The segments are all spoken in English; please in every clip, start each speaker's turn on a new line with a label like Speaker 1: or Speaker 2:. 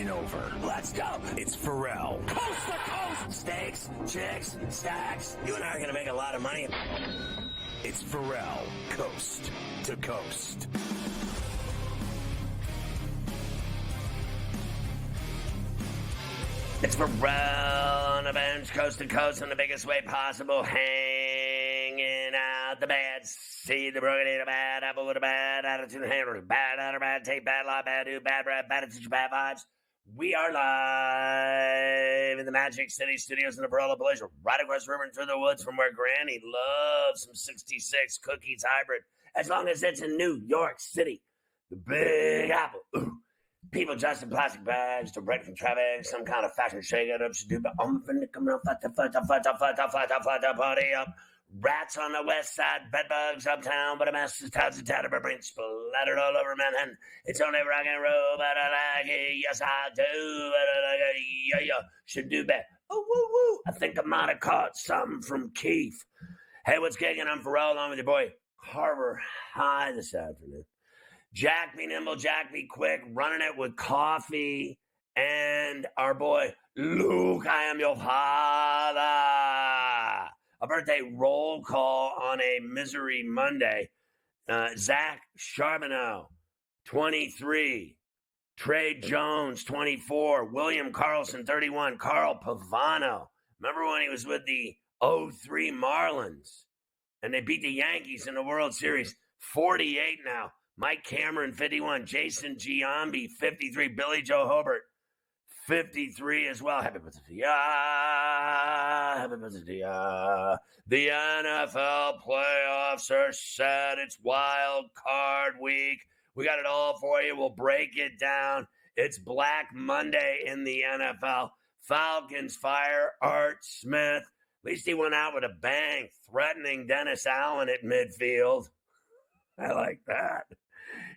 Speaker 1: taking over. Let's go. It's Ferrall. Coast to coast. Steaks, chicks, stacks. You and I are going to make a lot of money. It's Ferrall. Coast to coast. It's Ferrall on the bench, coast to coast, in the biggest way possible, hanging out the bad seed, the broken, eat a bad apple with a bad attitude, handle bad out or bad take, bad lie, bad do, bad breath, bad attitude, bad vibes. We are live in the Magic City Studios in the Perella Place, right across the river and through the woods from where Granny loves some 66 cookies hybrid, as long as it's in New York City. The Big Apple. Ooh. People dressed in plastic bags to break from traffic, some kind of fashion shake-up should do, but I'm finna come around, party up. Rats on the west side, bedbugs uptown, but a mess is town to tattered, but brains splattered all over Manhattan. It's only rock and roll, but I like it, yes I do, but I like it, yeah, should do better. Oh, woo, woo, I think I might have caught something from Keith. Hey, what's gigging? I'm Ferrall, along with your boy Harbaugh High this afternoon. Jack be nimble, Jack be quick, running it with coffee, and our boy Luke, I am your father. A birthday roll call on a Misery Monday. Zach Charbonneau, 23. Trey Jones, 24. William Carlson, 31. Carl Pavano. Remember when he was with the 03 Marlins? And they beat the Yankees in the World Series. 48 now. Mike Cameron, 51. Jason Giambi, 53. Billy Joe Hobart, 53 as well. Happy birthday to ya. Happy birthday to ya. The NFL playoffs are set. It's wild card week. We got it all for you. We'll break it down. It's Black Monday in the NFL. Falcons fire Art Smith. At least he went out with a bang, threatening Dennis Allen at midfield. I like that.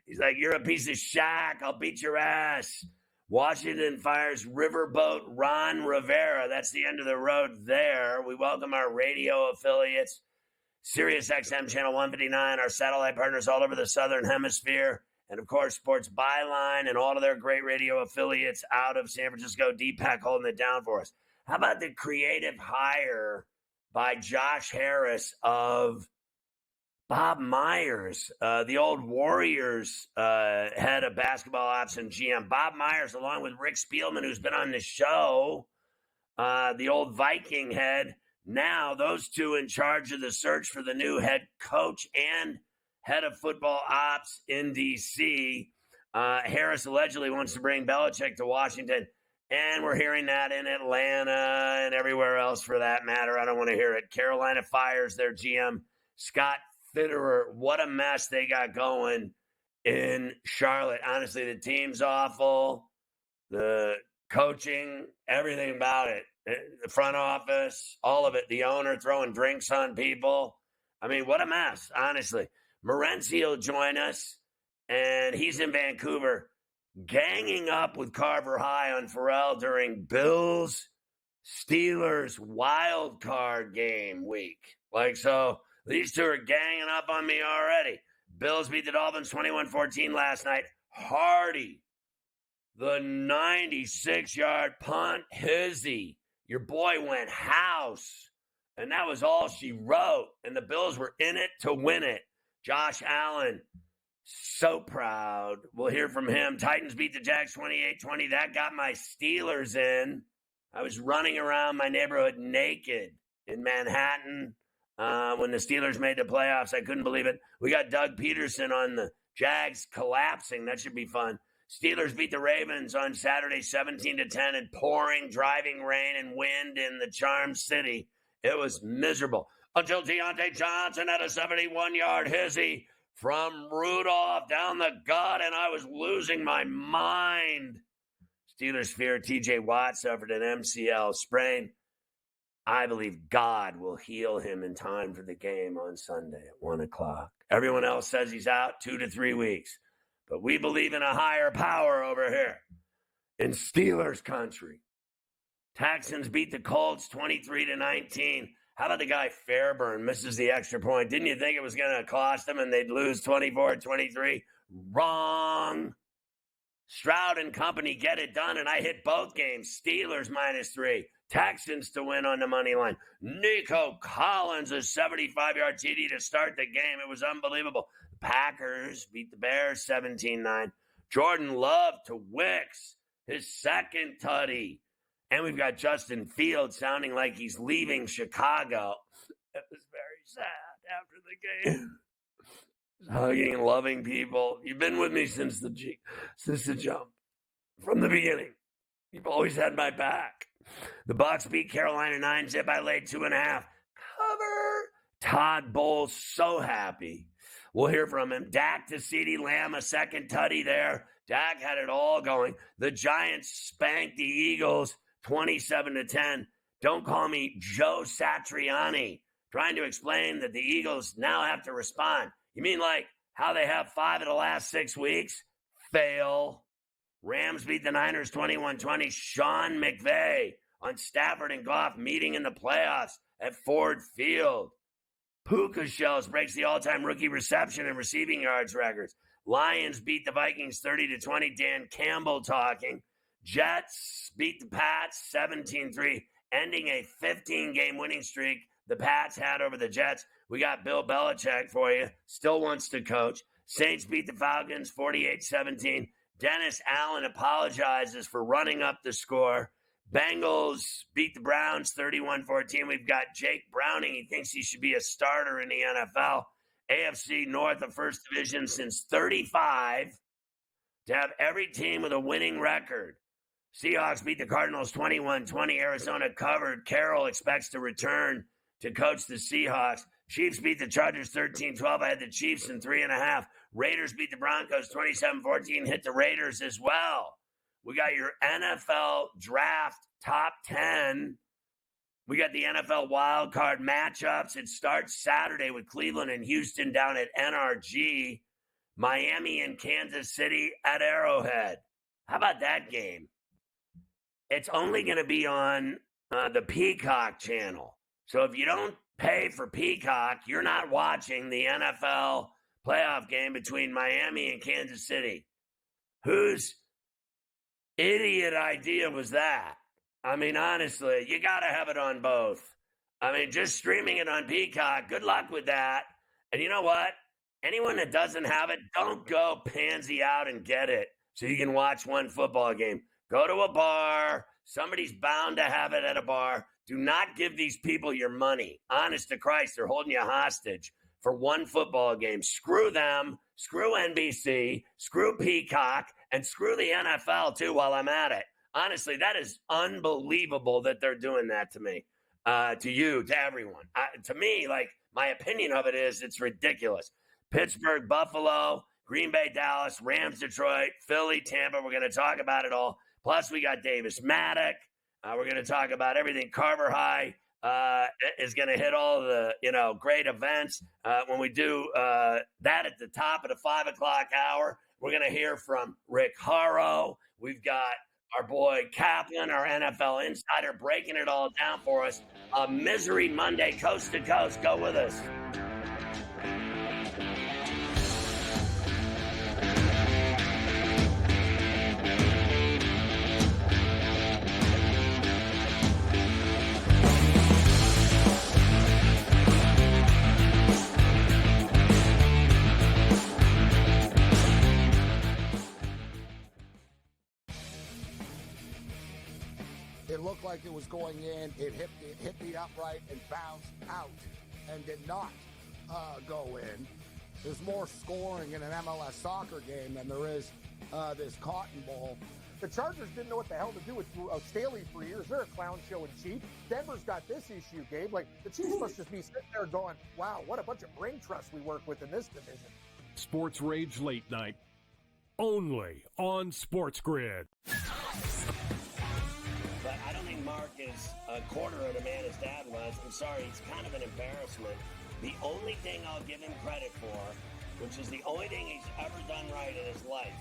Speaker 1: He's like, you're a piece of shack. I'll beat your ass. Washington fires Riverboat Ron Rivera. That's the end of the road there. We welcome our radio affiliates, SiriusXM Channel 159, our satellite partners all over the Southern Hemisphere, and, of course, Sports Byline and all of their great radio affiliates out of San Francisco. Deepak holding it down for us. How about the creative hire by Josh Harris of Bob Myers, the old Warriors head of basketball ops and GM. Bob Myers, along with Rick Spielman, who's been on the show, the old Viking head. Now those two in charge of the search for the new head coach and head of football ops in D.C. Harris allegedly wants to bring Belichick to Washington, and we're hearing that in Atlanta and everywhere else for that matter. I don't want to hear it. Carolina fires their GM, Scott Ferrall. What a mess they got going in Charlotte. Honestly, the team's awful. The coaching, everything about it. The front office, all of it. The owner throwing drinks on people. I mean, what a mess, honestly. Morency will join us, and he's in Vancouver, ganging up with Carver High on Ferrall during Bills-Steelers wild card game week. So these two are ganging up on me already. Bills beat the Dolphins 21-14 last night. Hardy, the 96-yard punt, hizzy. Your boy went house, and that was all she wrote. And the Bills were in it to win it. Josh Allen, so proud. We'll hear from him. Titans beat the Jags 28-20. That got my Steelers in. I was running around my neighborhood naked in Manhattan. When the Steelers made the playoffs, I couldn't believe it. We got Doug Peterson on the Jags collapsing. That should be fun. Steelers beat the Ravens on Saturday 17-10 in pouring, driving rain and wind in the Charm City. It was miserable. Until Deontay Johnson had a 71-yard hizzy from Rudolph down the gut, and I was losing my mind. Steelers fear T.J. Watt suffered an MCL sprain. I believe God will heal him in time for the game on Sunday at 1 o'clock. Everyone else says he's out 2 to 3 weeks. But we believe in a higher power over here in Steelers country. Texans beat the Colts 23-19. How about the guy Fairburn misses the extra point? Didn't you think it was going to cost them and they'd lose 24-23? Wrong. Stroud and company get it done, and I hit both games. Steelers -3. Texans to win on the money line. Nico Collins, a 75-yard TD to start the game. It was unbelievable. The Packers beat the Bears 17-9. Jordan Love to Wicks, his second tutty. And we've got Justin Fields sounding like he's leaving Chicago. It was very sad after the game. Hugging and loving people. You've been with me since the jump. From the beginning. You've always had my back. The Bucs beat Carolina 9-zip. I laid 2.5. Cover. Todd Bowles so happy. We'll hear from him. Dak to CeeDee Lamb, a second tutty there. Dak had it all going. The Giants spanked the Eagles 27-10. Don't call me Joe Satriani. Trying to explain that the Eagles now have to respond. You mean like how they have 5 of the last 6 weeks? Fail. Rams beat the Niners 21-20. Sean McVay on Stafford and Goff meeting in the playoffs at Ford Field. Puka Shells breaks the all-time rookie reception and receiving yards records. Lions beat the Vikings 30-20. Dan Campbell talking. Jets beat the Pats 17-3, ending a 15-game winning streak the Pats had over the Jets. We got Bill Belichick for you. Still wants to coach. Saints beat the Falcons 48-17. Dennis Allen apologizes for running up the score. Bengals beat the Browns 31-14. We've got Jake Browning. He thinks he should be a starter in the NFL. AFC North, the first division since 35 to have every team with a winning record. Seahawks beat the Cardinals 21-20. Arizona covered. Carroll expects to return to coach the Seahawks. Chiefs beat the Chargers 13-12. I had the Chiefs in 3.5. Raiders beat the Broncos 27-14. Hit the Raiders as well. We got your NFL draft top 10. We got the NFL wild card matchups. It starts Saturday with Cleveland and Houston down at NRG. Miami and Kansas City at Arrowhead. How about that game? It's only going to be on the Peacock channel. So if you don't pay for Peacock, you're not watching the NFL playoff game between Miami and Kansas City. Whose idiot idea was that? I mean, honestly, you got to have it on both. I mean, just streaming it on Peacock, good luck with that. And you know what? Anyone that doesn't have it, don't go pansy out and get it so you can watch one football game. Go to a bar. Somebody's bound to have it at a bar. Do not give these people your money. Honest to Christ, they're holding you hostage for one football game. Screw them. Screw NBC. Screw Peacock. And screw the NFL, too, while I'm at it. Honestly, that is unbelievable that they're doing that to me, to you, to everyone. To me, like, my opinion of it is it's ridiculous. Pittsburgh, Buffalo, Green Bay, Dallas, Rams, Detroit, Philly, Tampa. We're going to talk about it all. Plus, we got Davis Maddock. We're going to talk about everything. Carver High is going to hit all the, great events. When we do that at the top of the 5 o'clock hour, we're going to hear from Rick Harrow. We've got our boy Kaplan, our NFL insider, breaking it all down for us. A Misery Monday, coast to coast. Go with us.
Speaker 2: It looked like it was going in. It hit the upright and bounced out and did not go in. There's more scoring in an MLS soccer game than there is this Cotton Bowl.
Speaker 3: The Chargers didn't know what the hell to do with Staley for years. They're a clown show in chief. Denver's got this issue, Gabe. Like, the Chiefs must just be sitting there going, wow, what a bunch of brain trust we work with in this division.
Speaker 4: Sports Rage Late Night, only on SportsGrid.
Speaker 1: But I don't think Mark is a quarter of the man his dad was. I'm sorry, it's kind of an embarrassment. The only thing I'll give him credit for, which is the only thing he's ever done right in his life,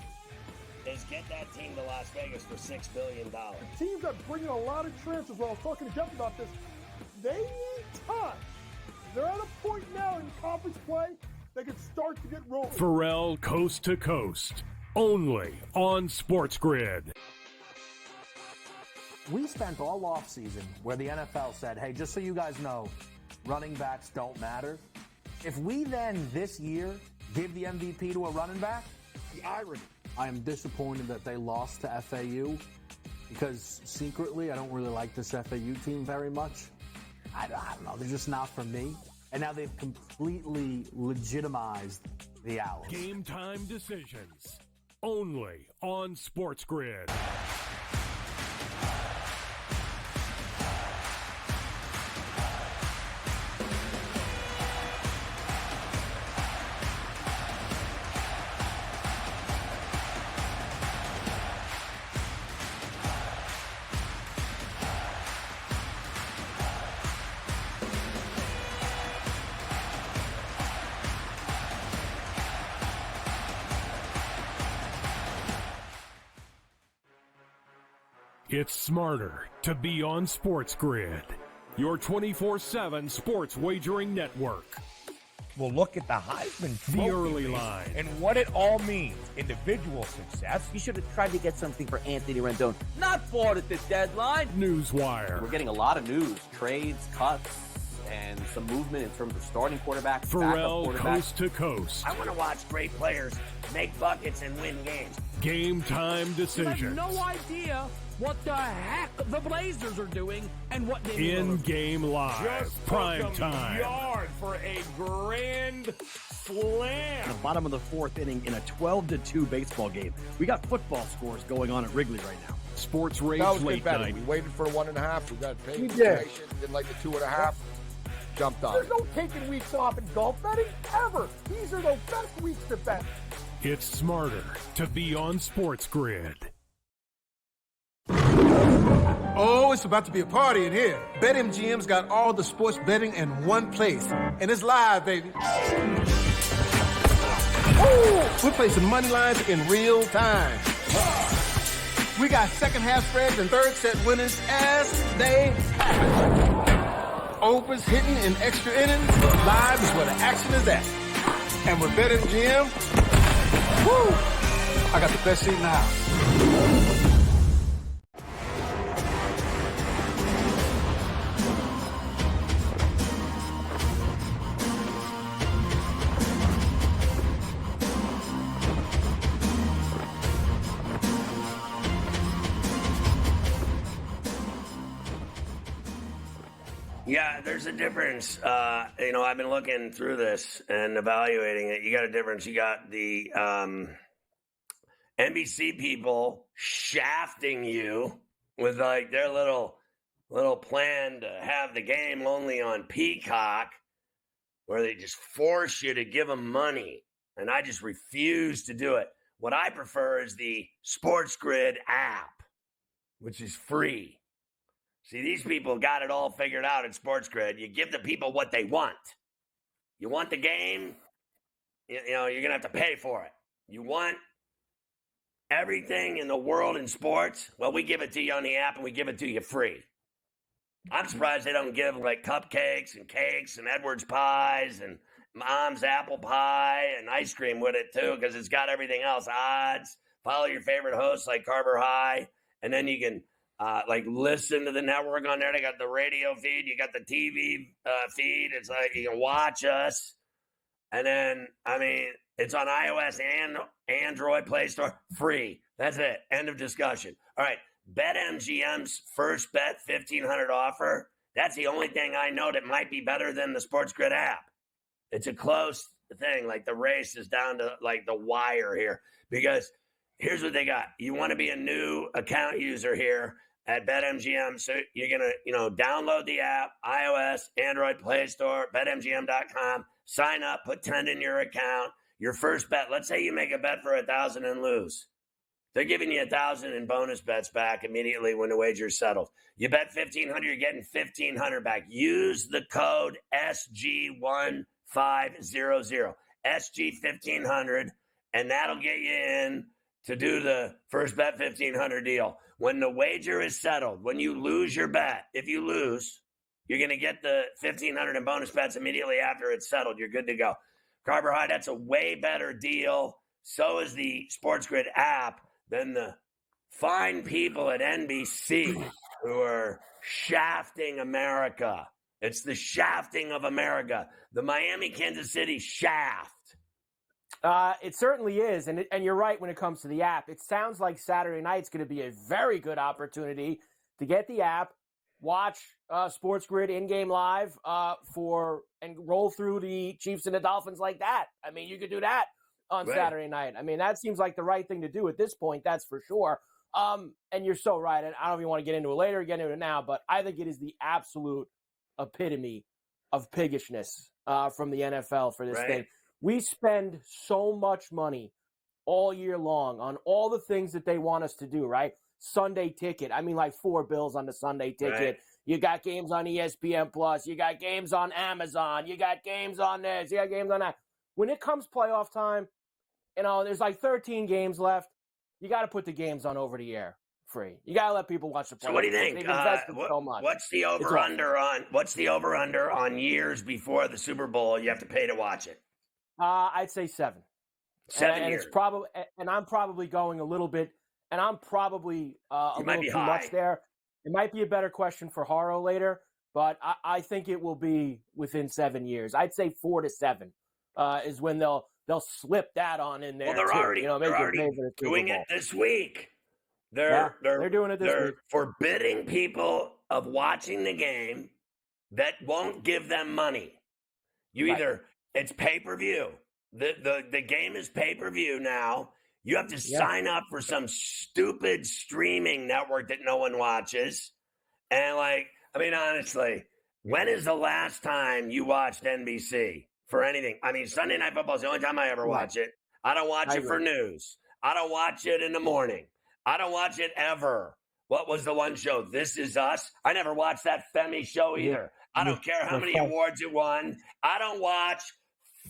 Speaker 1: is get that team to Las Vegas for $6 billion.
Speaker 3: The teams are bringing a lot of transfers. Well, I was talking to Jeff about this. They need time. They're at a point now in conference play they can start to get rolling.
Speaker 4: Ferrall, coast to coast, only on SportsGrid.
Speaker 5: We spent all offseason where the NFL said, hey, just so you guys know, running backs don't matter. If we then this year give the MVP to a running back,
Speaker 2: The irony.
Speaker 5: I am disappointed that they lost to FAU because secretly I don't really like this FAU team very much. I don't know. They're just not for me. And now they've completely legitimized the Owls.
Speaker 4: Game time decisions only on SportsGrid. It's smarter to be on SportsGrid, your 24/7 sports wagering network.
Speaker 6: We'll look at the Heisman Trophy
Speaker 4: The early
Speaker 6: race
Speaker 4: line.
Speaker 6: and what it all means. Individual success.
Speaker 7: You should have tried to get something for Anthony Rendon. Not bought at the deadline.
Speaker 4: Newswire.
Speaker 7: We're getting a lot of news, trades, cuts, and some movement in terms of starting quarterbacks,
Speaker 4: Ferrall
Speaker 7: backup quarterbacks.
Speaker 4: coast to coast.
Speaker 1: I want to watch great players make buckets and win games.
Speaker 4: Game time decisions.
Speaker 8: no idea what the heck the Blazers are doing and what they
Speaker 4: In-game live.
Speaker 6: Just
Speaker 4: Prime
Speaker 6: took 'em
Speaker 4: time.
Speaker 6: yard for a grand slam.
Speaker 9: The bottom of the fourth inning in a 12-2 baseball game. We got football scores going on at Wrigley right now.
Speaker 4: Sports Rage
Speaker 2: That was
Speaker 4: Late
Speaker 2: better.
Speaker 4: Night.
Speaker 2: We waited for 1.5. We got paid
Speaker 3: We
Speaker 2: information. Didn't like the 2.5. Jumped on
Speaker 3: There's
Speaker 2: it.
Speaker 3: no taking weeks off in golf betting ever. These are the best weeks to bet.
Speaker 4: It's smarter to be on SportsGrid.
Speaker 10: Oh, it's about to be a party in here. BetMGM's got all the sports betting in one place. And it's live, baby. We're placing money lines in real time. We got second half spreads and third set winners as they happen. Overs hitting in extra innings. Live is where the action is at. And with BetMGM, woo, I got the best seat in the house.
Speaker 1: Yeah, there's a difference. I've been looking through this and evaluating it. You got a difference. You got the NBC people shafting you with like their little plan to have the game only on Peacock, where they just force you to give them money. And I just refuse to do it. What I prefer is the SportsGrid app, which is free. See, these people got it all figured out at SportsGrid. You give the people what they want. You want the game, you're going to have to pay for it. You want everything in the world in sports? Well, we give it to you on the app and we give it to you free. I'm surprised they don't give like cupcakes and cakes and Edwards pies and mom's apple pie and ice cream with it too, because it's got everything else. Odds. Follow your favorite hosts like Carver High, and then you can listen to the network on there. They got the radio feed. You got the TV feed. It's like you can watch us. And then, it's on iOS and Android Play Store. Free. That's it. End of discussion. All right. BetMGM's first bet $1,500 offer. That's the only thing I know that might be better than the SportsGrid app. It's a close thing. Like the race is down to like the wire here. Because here's what they got. You want to be a new account user here at BetMGM, so you're going to, download the app, iOS, Android Play Store, BetMGM.com, sign up, put 10 in your account. Your first bet, let's say you make a bet for 1,000 and lose. They're giving you 1,000 in bonus bets back immediately when the wager's settled. You bet 1,500, you're getting 1,500 back. Use the code SG1500, SG1500, and that'll get you in to do the first bet 1,500 deal. When the wager is settled, when you lose your bet, if you lose, you're going to get the 1,500 in bonus bets immediately after it's settled. You're good to go. Carver High, that's a way better deal. so is the SportsGrid app, then the fine people at NBC who are shafting America. It's the shafting of America. The Miami-Kansas City shaft.
Speaker 11: It certainly is, and you're right when it comes to the app. It sounds like Saturday night's going to be a very good opportunity to get the app, watch SportsGrid in-game live and roll through the Chiefs and the Dolphins like that. I mean, you could do that on Saturday night. I mean, that seems like the right thing to do at this point, that's for sure. And you're so right, and I don't even want to get into it later, get into it now, but I think it is the absolute epitome of piggishness from the NFL for this thing. We spend so much money all year long on all the things that they want us to do, right? Sunday ticket. I mean, like $4 on the Sunday ticket. Right. You got games on ESPN Plus. You got games on Amazon. You got games on this. You got games on that. When it comes playoff time, there's like 13 games left. You got to put the games on over the air free. You got to let people watch the playoffs.
Speaker 1: So what do you think?
Speaker 11: So much.
Speaker 1: What's the over-under on years before the Super Bowl you have to pay to watch it?
Speaker 11: I'd say 7.
Speaker 1: 7
Speaker 11: and
Speaker 1: years.
Speaker 11: It's probably, and I'm probably going a little bit, and I'm probably a little too much there. It might be a better question for Haro later, but I think it will be within 7 years. I'd say 4 to 7 is when they'll slip that on in there.
Speaker 1: Well, they're already doing it this week. They're
Speaker 11: doing it this week.
Speaker 1: They're forbidding people of watching the game that won't give them money. It's pay-per-view. The game is pay-per-view now. You have to sign up for some stupid streaming network that no one watches. And honestly, when is the last time you watched NBC for anything? I mean, Sunday Night Football is the only time I ever watch it. I don't watch it for news. I don't watch it in the morning. I don't watch it ever. What was the one show? This Is Us. I never watched that Femi show either. I don't care how many awards it won. I don't watch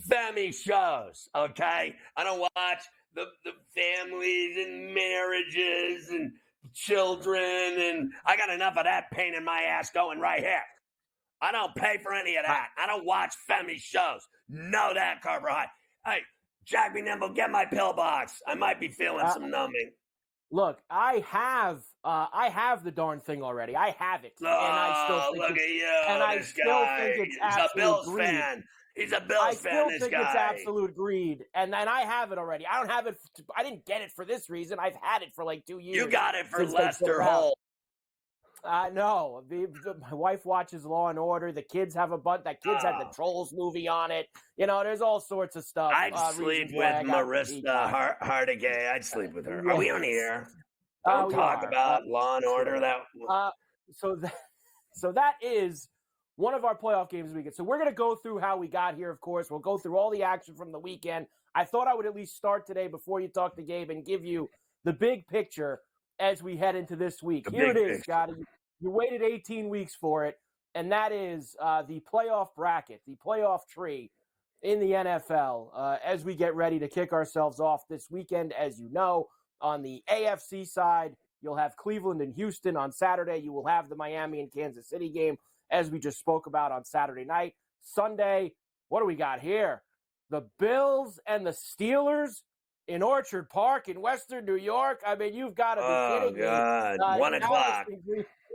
Speaker 1: Femi shows, okay? I don't watch the families and marriages and children, and I got enough of that pain in my ass going right here. I don't pay for any of that. I don't watch Femi shows. Know that, Carbohydrate. Hey, Jack B. Nimble, get my pill box. I might be feeling some numbing.
Speaker 11: Look, I have the darn thing already. I have it,
Speaker 1: and I still think look at you, and I still think it's absolute
Speaker 11: a Bills
Speaker 1: greed. Fan. He's a Bills fan.
Speaker 11: I still think it's absolute greed, and I have it already. I don't have it. I didn't get it for this reason. I've had it for like 2 years.
Speaker 1: You got it for Lester Holt.
Speaker 11: No, my wife watches Law and Order. The kids have a bunch. That kids had the Trolls movie on it. There's all sorts of stuff.
Speaker 1: I'd sleep with Marissa Hardigay. I'd sleep with her. Are we on the air? Don't talk about Law and Order.
Speaker 11: So that is one of our playoff games weekend. So we're going to go through how we got here, of course. We'll go through all the action from the weekend. I thought I would at least start today before you talk to Gabe and give you the big picture as we head into this week. Here it is, Scotty. You waited 18 weeks for it, and that is the playoff bracket, the playoff tree in the NFL as we get ready to kick ourselves off this weekend. As you know, on the AFC side, you'll have Cleveland and Houston on Saturday. You will have the Miami and Kansas City game, as we just spoke about on Saturday night. Sunday, what do we got here? The Bills and the Steelers in Orchard Park in Western New York. I mean, you've got to be kidding me.
Speaker 1: Oh, God. 1 o'clock.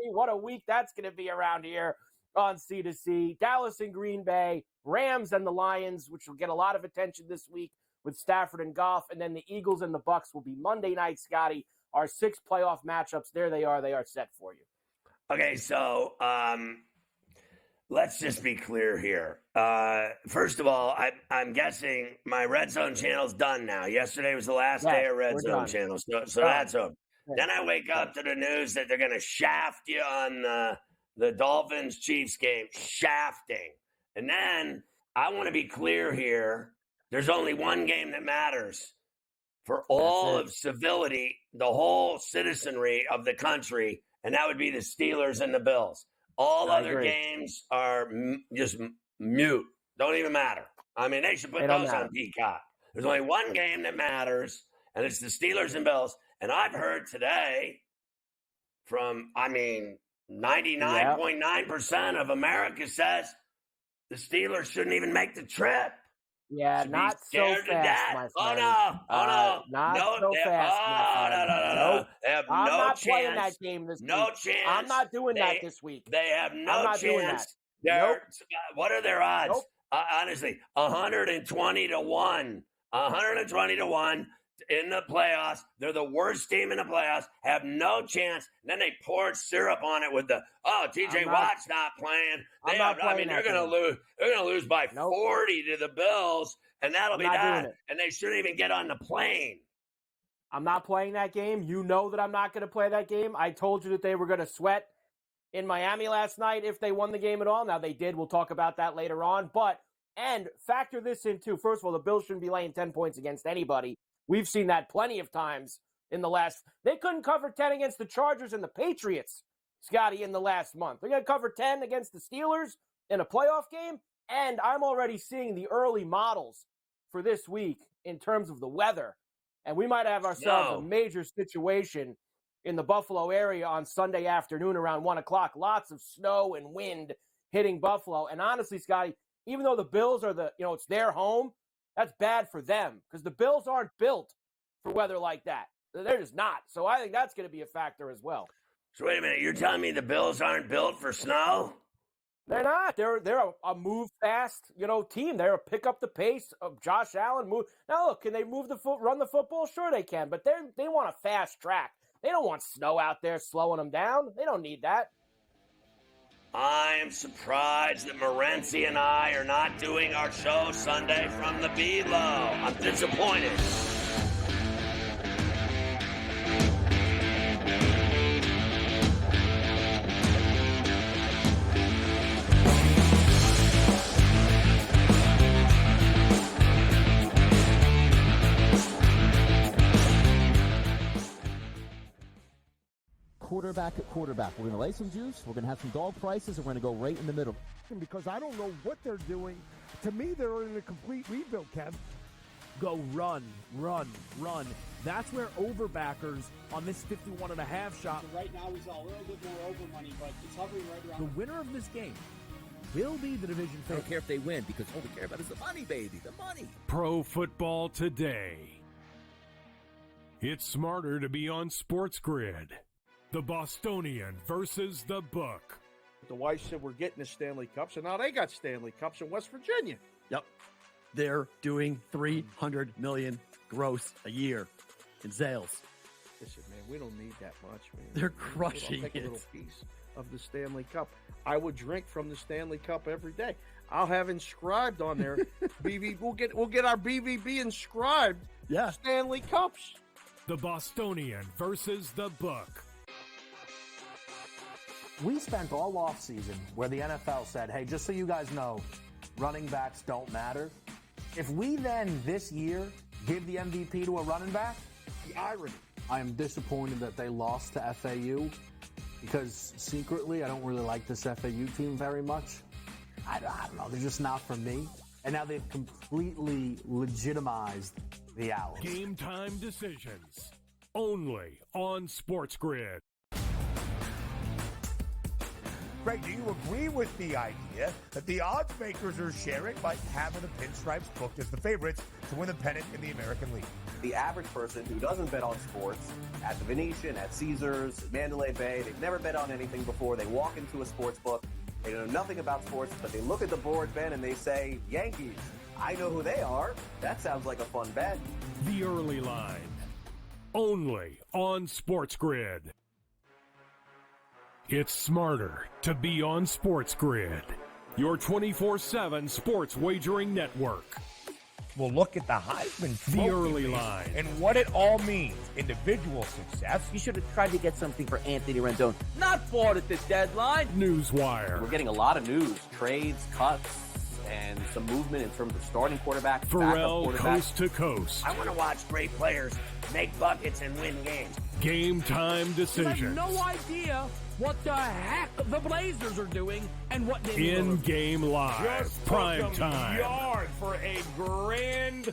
Speaker 11: What a week that's going to be around here on C2C. Dallas and Green Bay, Rams and the Lions, which will get a lot of attention this week with Stafford and Goff. And then the Eagles and the Bucks will be Monday night, Scotty. Our 6 playoff matchups, there they are. They are set for you.
Speaker 1: Okay, so let's just be clear here. First of all, I'm guessing my Red Zone channel's done now. Yesterday was the last day of Red Zone channel, so that's over. Then I wake up to the news that they're going to shaft you on the Dolphins-Chiefs game. Shafting. And then I want to be clear here. There's only one game that matters for all of civility, the whole citizenry of the country, and that would be the Steelers and the Bills. All other games are just mute. Don't even matter. I mean, they should put those on Peacock. There's only one game that matters, and it's the Steelers and Bills. And I've heard today from, 99.9% of America says the Steelers shouldn't even make the trip.
Speaker 11: Yeah, not so fast, my friend. Not so fast, my friend.
Speaker 1: No. They have
Speaker 11: I'm
Speaker 1: no
Speaker 11: not
Speaker 1: chance.
Speaker 11: playing that game this
Speaker 1: No
Speaker 11: week.
Speaker 1: chance.
Speaker 11: I'm not doing that this week.
Speaker 1: They have no
Speaker 11: I'm not
Speaker 1: chance.
Speaker 11: doing that.
Speaker 1: Nope. What are their odds?
Speaker 11: Nope.
Speaker 1: Honestly, 120 to 1. 120 to 1 in the playoffs. They're the worst team in the playoffs. Have no chance. And then they poured syrup on it with the TJ Watt's not playing. They're going to lose. They're going to lose by 40 to the Bills, and that'll be that. And they shouldn't even get on the plane.
Speaker 11: I'm not playing that game. You know that I'm not going to play that game. I told you that they were going to sweat in Miami last night if they won the game at all. Now, they did. We'll talk about that later on. And factor this in, too. First of all, the Bills shouldn't be laying 10 points against anybody. We've seen that plenty of times in the last. They couldn't cover 10 against the Chargers and the Patriots, Scotty, in the last month. They're going to cover 10 against the Steelers in a playoff game. And I'm already seeing the early models for this week in terms of the weather. And we might have ourselves a major situation in the Buffalo area on Sunday afternoon around 1 o'clock. Lots of snow and wind hitting Buffalo. And honestly, Scotty, even though the Bills are it's their home, that's bad for them because the Bills aren't built for weather like that. They're just not. So I think that's going to be a factor as well.
Speaker 1: So wait a minute. You're telling me the Bills aren't built for snow?
Speaker 11: They're not. They're a move fast, team. They're a pick up the pace of Josh Allen. Move. Now look, can they run the football? Sure they can, but they want a fast track. They don't want snow out there slowing them down. They don't need that.
Speaker 1: I am surprised that Morency and I are not doing our show Sunday from the B-Low. I'm disappointed.
Speaker 12: Quarterback at quarterback. We're going to lay some juice. We're going to have some dog prices, and we're going to go right in the middle.
Speaker 13: Because I don't know what they're doing. To me, they're in a complete rebuild, Kev.
Speaker 14: Go run. That's where overbackers on this 51.5 shot.
Speaker 15: So right now, he's a little bit more over money, but it's hovering right around.
Speaker 14: The winner of this game will be the division favorite.
Speaker 16: I don't care if they win, because all we care about is the money, baby, the money.
Speaker 4: Pro Football Today. It's smarter to be on SportsGrid. The Bostonian versus the Book.
Speaker 17: The wife said we're getting the Stanley Cups, and now they got Stanley Cups in West Virginia.
Speaker 9: Yep. They're doing $300 million gross a year in sales.
Speaker 17: Listen, man, we don't need that much, man.
Speaker 9: They're crushing
Speaker 17: I'll take
Speaker 9: it.
Speaker 17: a little piece of the Stanley Cup. I would drink from the Stanley Cup every day. I'll have inscribed on there. We'll get our BVB inscribed.
Speaker 9: Yeah.
Speaker 17: Stanley Cups.
Speaker 4: The Bostonian versus the Book.
Speaker 5: We spent all offseason where the NFL said, hey, just so you guys know, running backs don't matter. If we then this year give the MVP to a running back,
Speaker 17: the irony.
Speaker 5: I am disappointed that they lost to FAU because secretly I don't really like this FAU team very much. I don't know. They're just not for me. And now they've completely legitimized the Owls.
Speaker 4: Game time decisions only on SportsGrid.
Speaker 13: Greg, do you agree with the idea that the odds makers are sharing by having the Pinstripes booked as the favorites to win the pennant in the American League?
Speaker 7: The average person who doesn't bet on sports at the Venetian, at Caesars, Mandalay Bay, they've never bet on anything before. They walk into a sports book. They know nothing about sports, but they look at the board, Ben, and they say, Yankees. I know who they are. That sounds like a fun bet.
Speaker 4: The early line. Only on SportsGrid. It's smarter to be on SportsGrid. Your 24/7 sports wagering network.
Speaker 13: We'll look at the Heisman Trophy
Speaker 4: The early line.
Speaker 13: and what it all means. Individual success.
Speaker 16: You should have tried to get something for Anthony Rendon. Not bought at the deadline.
Speaker 4: Newswire.
Speaker 7: We're getting a lot of news, trades, cuts, and some movement in terms of starting quarterback,
Speaker 4: Ferrall
Speaker 7: backup quarterback.
Speaker 4: coast to coast.
Speaker 1: I want to watch great players make buckets and win games.
Speaker 4: Game time
Speaker 8: You
Speaker 4: decisions.
Speaker 8: have no idea what the heck the Blazers are doing and what they
Speaker 4: In-game live.
Speaker 6: Just
Speaker 4: Prime
Speaker 6: took 'em
Speaker 4: time.
Speaker 6: yard for a grand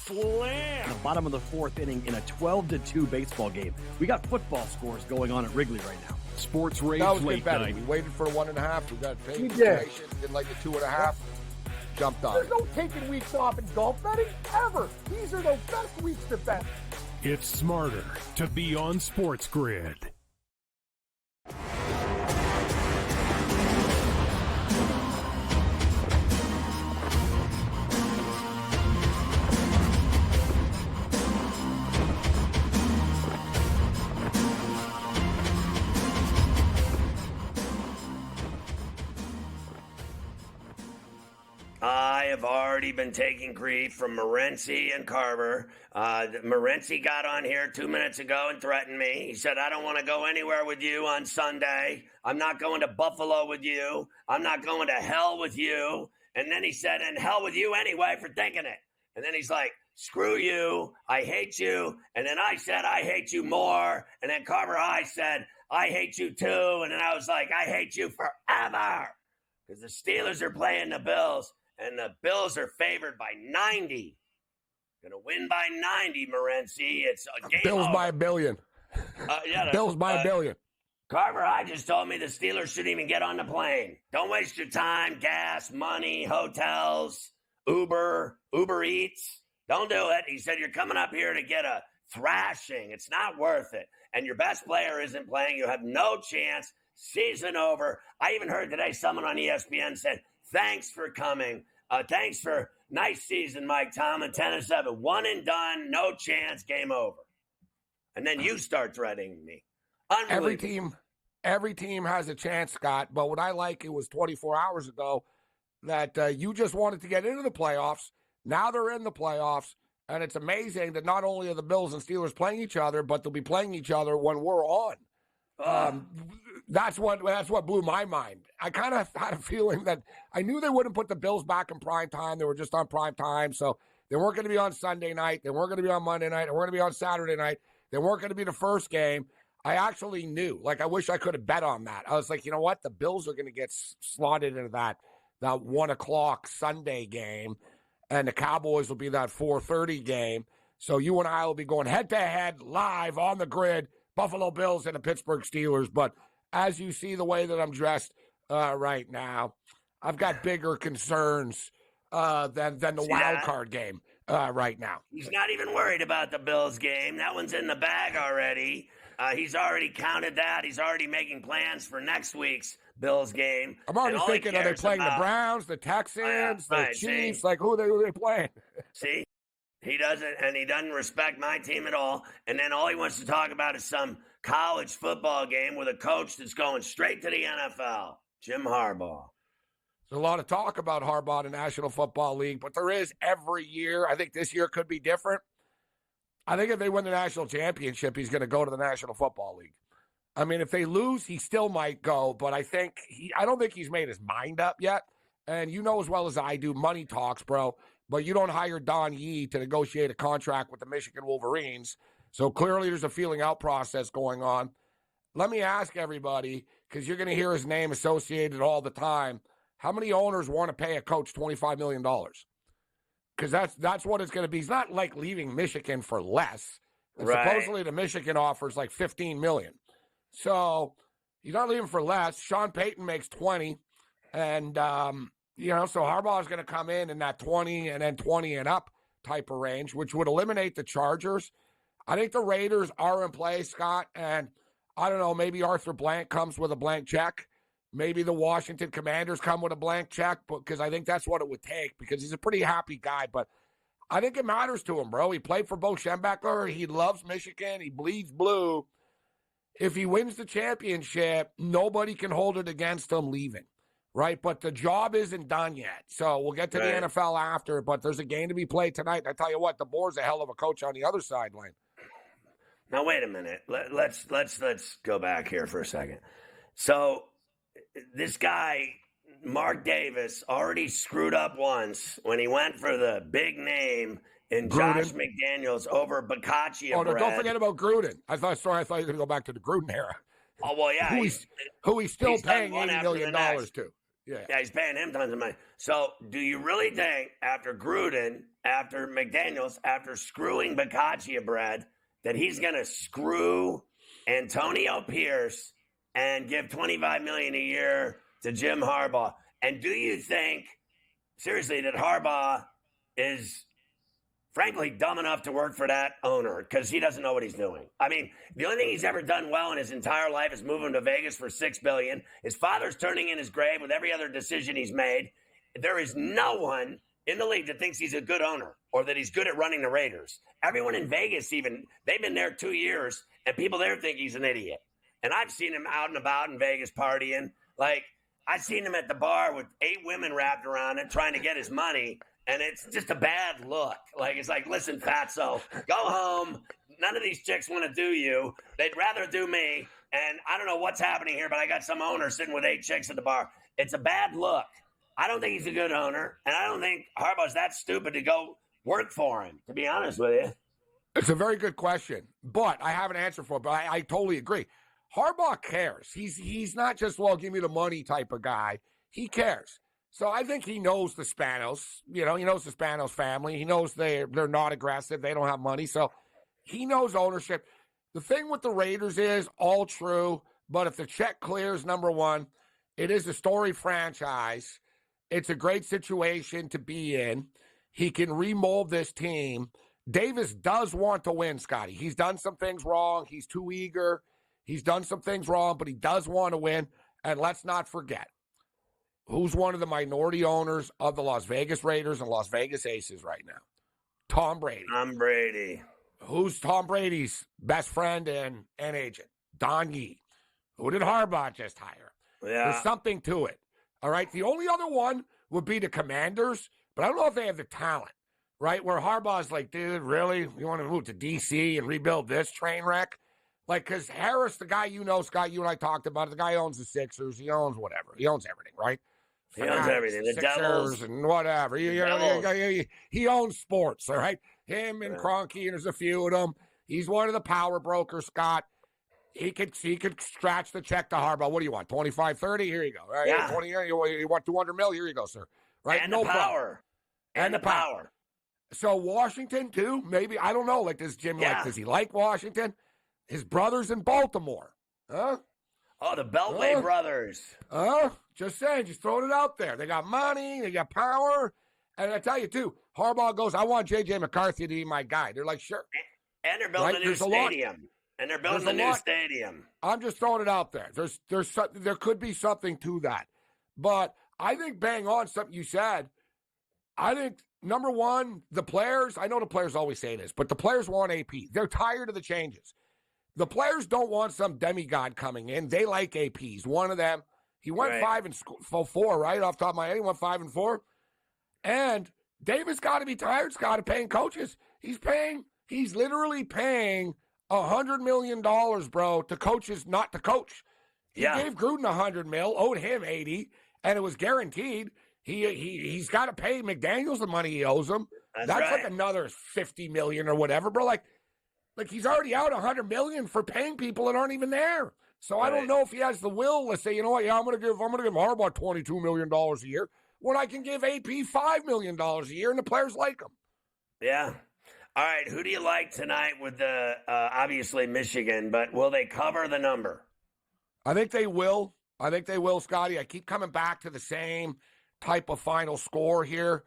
Speaker 6: slam.
Speaker 9: The bottom of the fourth inning in a 12-2 baseball game. We got football scores going on at Wrigley right now.
Speaker 4: Sports Rage
Speaker 2: That was
Speaker 4: Late
Speaker 2: good betting.
Speaker 4: Night.
Speaker 2: We waited for 1.5. We got paid.
Speaker 3: We did.
Speaker 2: Did like the 2.5. jumped on
Speaker 3: There's
Speaker 2: it.
Speaker 3: no taking weeks off in golf betting, ever. These are the best weeks to bet.
Speaker 4: It's smarter to be on SportsGrid.
Speaker 1: I have already been taking grief from Morency and Carver. Morency got on here 2 minutes ago and threatened me. He said, I don't want to go anywhere with you on Sunday. I'm not going to Buffalo with you. I'm not going to hell with you. And then he said, and hell with you anyway for thinking it. And then he's like, screw you. I hate you. And then I said, I hate you more. And then Carver High said, I hate you too. And then I was like, I hate you forever. Because the Steelers are playing the Bills. And the Bills are favored by 90. Going to win by 90, Morency. It's a game
Speaker 2: Bills
Speaker 1: over.
Speaker 2: by $1 billion. Bills by $1 billion.
Speaker 1: Carver High just told me the Steelers shouldn't even get on the plane. Don't waste your time. Gas, money, hotels, Uber Eats. Don't do it. He said you're coming up here to get a thrashing. It's not worth it. And your best player isn't playing. You have no chance. Season over. I even heard today someone on ESPN said, thanks for coming. Thanks for nice season, Mike Tomlin. 10-7, 1 and done, no chance, game over. And then you start threatening me.
Speaker 2: Every team has a chance, Scott. But what I like, it was 24 hours ago that you just wanted to get into the playoffs. Now they're in the playoffs, and it's amazing that not only are the Bills and Steelers playing each other, but they'll be playing each other when we're on. That's what blew my mind. I kind of had a feeling that I knew they wouldn't put the Bills back in prime time. They were just on prime time, so they weren't going to be on Sunday night. They weren't going to be on Monday night. They weren't going to be on Saturday night. They weren't going to be the first game. I actually knew. Like, I wish I could have bet on that. I was like, you know what? The Bills are going to get slotted into that 1 o'clock Sunday game, and the Cowboys will be that 4:30 game. So you and I will be going head-to-head live on the grid, Buffalo Bills and the Pittsburgh Steelers. But as you see the way that I'm dressed right now, I've got bigger concerns than the wild card game right now.
Speaker 1: He's not even worried about the Bills game. That one's in the bag already. He's already counted that. He's already making plans for next week's Bills game.
Speaker 2: I'm already thinking, are they playing the Browns, the Texans, the Chiefs? Like, who are they playing?
Speaker 1: See? He doesn't respect my team at all. And then all he wants to talk about is some college football game with a coach that's going straight to the NFL, Jim Harbaugh.
Speaker 2: There's a lot of talk about Harbaugh in the National Football League, but there is every year. I think this year could be different. I think if they win the national championship, he's going to go to the National Football League. I mean, if they lose, he still might go, but I don't think he's made his mind up yet. And you know as well as I do, money talks, bro. But you don't hire Don Yee to negotiate a contract with the Michigan Wolverines. So clearly there's a feeling out process going on. Let me ask everybody, because you're going to hear his name associated all the time, how many owners want to pay a coach $25 million? Because that's what it's going to be. He's not like leaving Michigan for less. And supposedly the Michigan offers like $15 million. So he's not leaving for less. Sean Payton makes 20. And, so Harbaugh is going to come in that 20 and then 20 and up type of range, which would eliminate the Chargers. I think the Raiders are in play, Scott. And I don't know, maybe Arthur Blank comes with a blank check. Maybe the Washington Commanders come with a blank check, because I think that's what it would take, because he's a pretty happy guy. But I think it matters to him, bro. He played for Bo Schembechler. He loves Michigan. He bleeds blue. If he wins the championship, nobody can hold it against him leaving, right? But the job isn't done yet. So we'll get to the NFL after, but there's a game to be played tonight. And I tell you what, the Boer's a hell of a coach on the other sideline.
Speaker 1: Now, wait a minute. Let's go back here for a second. So this guy, Mark Davis, already screwed up once when he went for the big name in Josh McDaniels over Bacaccia.
Speaker 2: Oh, no, don't forget about Gruden. I thought you were going to go back to the Gruden era.
Speaker 1: Oh, well, yeah.
Speaker 2: Who he's still paying $80 million to. Yeah,
Speaker 1: he's paying him tons of money. So do you really think after Gruden, after McDaniels, after screwing Bacaccia bread, that he's going to screw Antonio Pierce and give $25 million a year to Jim Harbaugh? And do you think seriously, that Harbaugh is frankly dumb enough to work for that owner because he doesn't know what he's doing. I mean, the only thing he's ever done well in his entire life is moving to Vegas for $6 billion. His father's turning in his grave with every other decision he's made. There is no one in the league that thinks he's a good owner or that he's good at running the Raiders. Everyone in Vegas, even, they've been there 2 years, and people there think he's an idiot. And I've seen him out and about in Vegas partying. Like, I've seen him at the bar with 8 women wrapped around him trying to get his money, and it's just a bad look. Like, it's like, listen, fatso, go home. None of these chicks want to do you. They'd rather do me. And I don't know what's happening here, but I got some owner sitting with 8 chicks at the bar. It's a bad look. I don't think he's a good owner, and I don't think Harbaugh's that stupid to go work for him, to be honest with you.
Speaker 2: It's a very good question, but I have an answer for it, but I totally agree. Harbaugh cares. He's not just, well, give me the money type of guy. He cares. So I think he knows the Spanos. You know, he knows the Spanos family. He knows they're not aggressive. They don't have money. So he knows ownership. The thing with the Raiders is all true, but if the check clears, number one, it is a storied franchise. It's a great situation to be in. He can remold this team. Davis does want to win, Scotty. He's done some things wrong. He's too eager. He's done some things wrong, but he does want to win. And let's not forget, who's one of the minority owners of the Las Vegas Raiders and Las Vegas Aces right now? Tom Brady.
Speaker 1: Tom Brady.
Speaker 2: Who's Tom Brady's best friend and agent? Don Yee. Who did Harbaugh just hire?
Speaker 1: Yeah.
Speaker 2: There's something to it. All right. The only other one would be the Commanders, but I don't know if they have the talent, right? Where Harbaugh's like, dude, really? You want to move to D.C. and rebuild this train wreck? Like, because Harris, the guy you know, Scott, you and I talked about it, the guy owns the Sixers. He owns whatever. He owns everything, right?
Speaker 1: He owns everything. The
Speaker 2: Sixers
Speaker 1: Devils.
Speaker 2: And whatever. He owns sports, all right? Him and Kroenke, and there's a few of them. He's one of the power brokers, Scott. He could scratch the check to Harbaugh. What do you want? 25, 30? Here you go. Right?
Speaker 1: Yeah.
Speaker 2: 20, you want 200 mil? Here you go, sir. Right?
Speaker 1: And
Speaker 2: no
Speaker 1: the power.
Speaker 2: problem. And the power. So Washington, too? Maybe. I don't know. Like, does Jim does he like Washington? His brother's in Baltimore. Huh?
Speaker 1: Oh, the Beltway brothers.
Speaker 2: Just saying. Just throwing it out there. They got money. They got power. And I tell you, too, Harbaugh goes, I want J.J. McCarthy to be my guy. They're like, sure.
Speaker 1: And they're building a new stadium. And they're building a new stadium.
Speaker 2: I'm just throwing it out there. There could be something to that. But I think bang on something you said. I think, number one, the players, I know the players always say this, but the players want AP. They're tired of the changes. The players don't want some demigod coming in. They like APs. One of them, he went 5-4, right? Off the top of my head, he went 5-4. And Davis got to be tired, Scott, of paying coaches. He's literally paying $100 million, bro, to coaches not to coach. He gave Gruden $100 million, owed him $80, and it was guaranteed. He's got to pay McDaniels the money he owes him. That's right. Like another $50 million or whatever, bro. Like he's already out $100 million for paying people that aren't even there. So I don't know if he has the will to say, you know what, I'm gonna give Harbaugh $22 million a year when I can give AP $5 million a year and the players like him.
Speaker 1: Yeah. All right, who do you like tonight with the, obviously, Michigan, but will they cover the number?
Speaker 2: I think they will. Scotty. I keep coming back to the same type of final score here,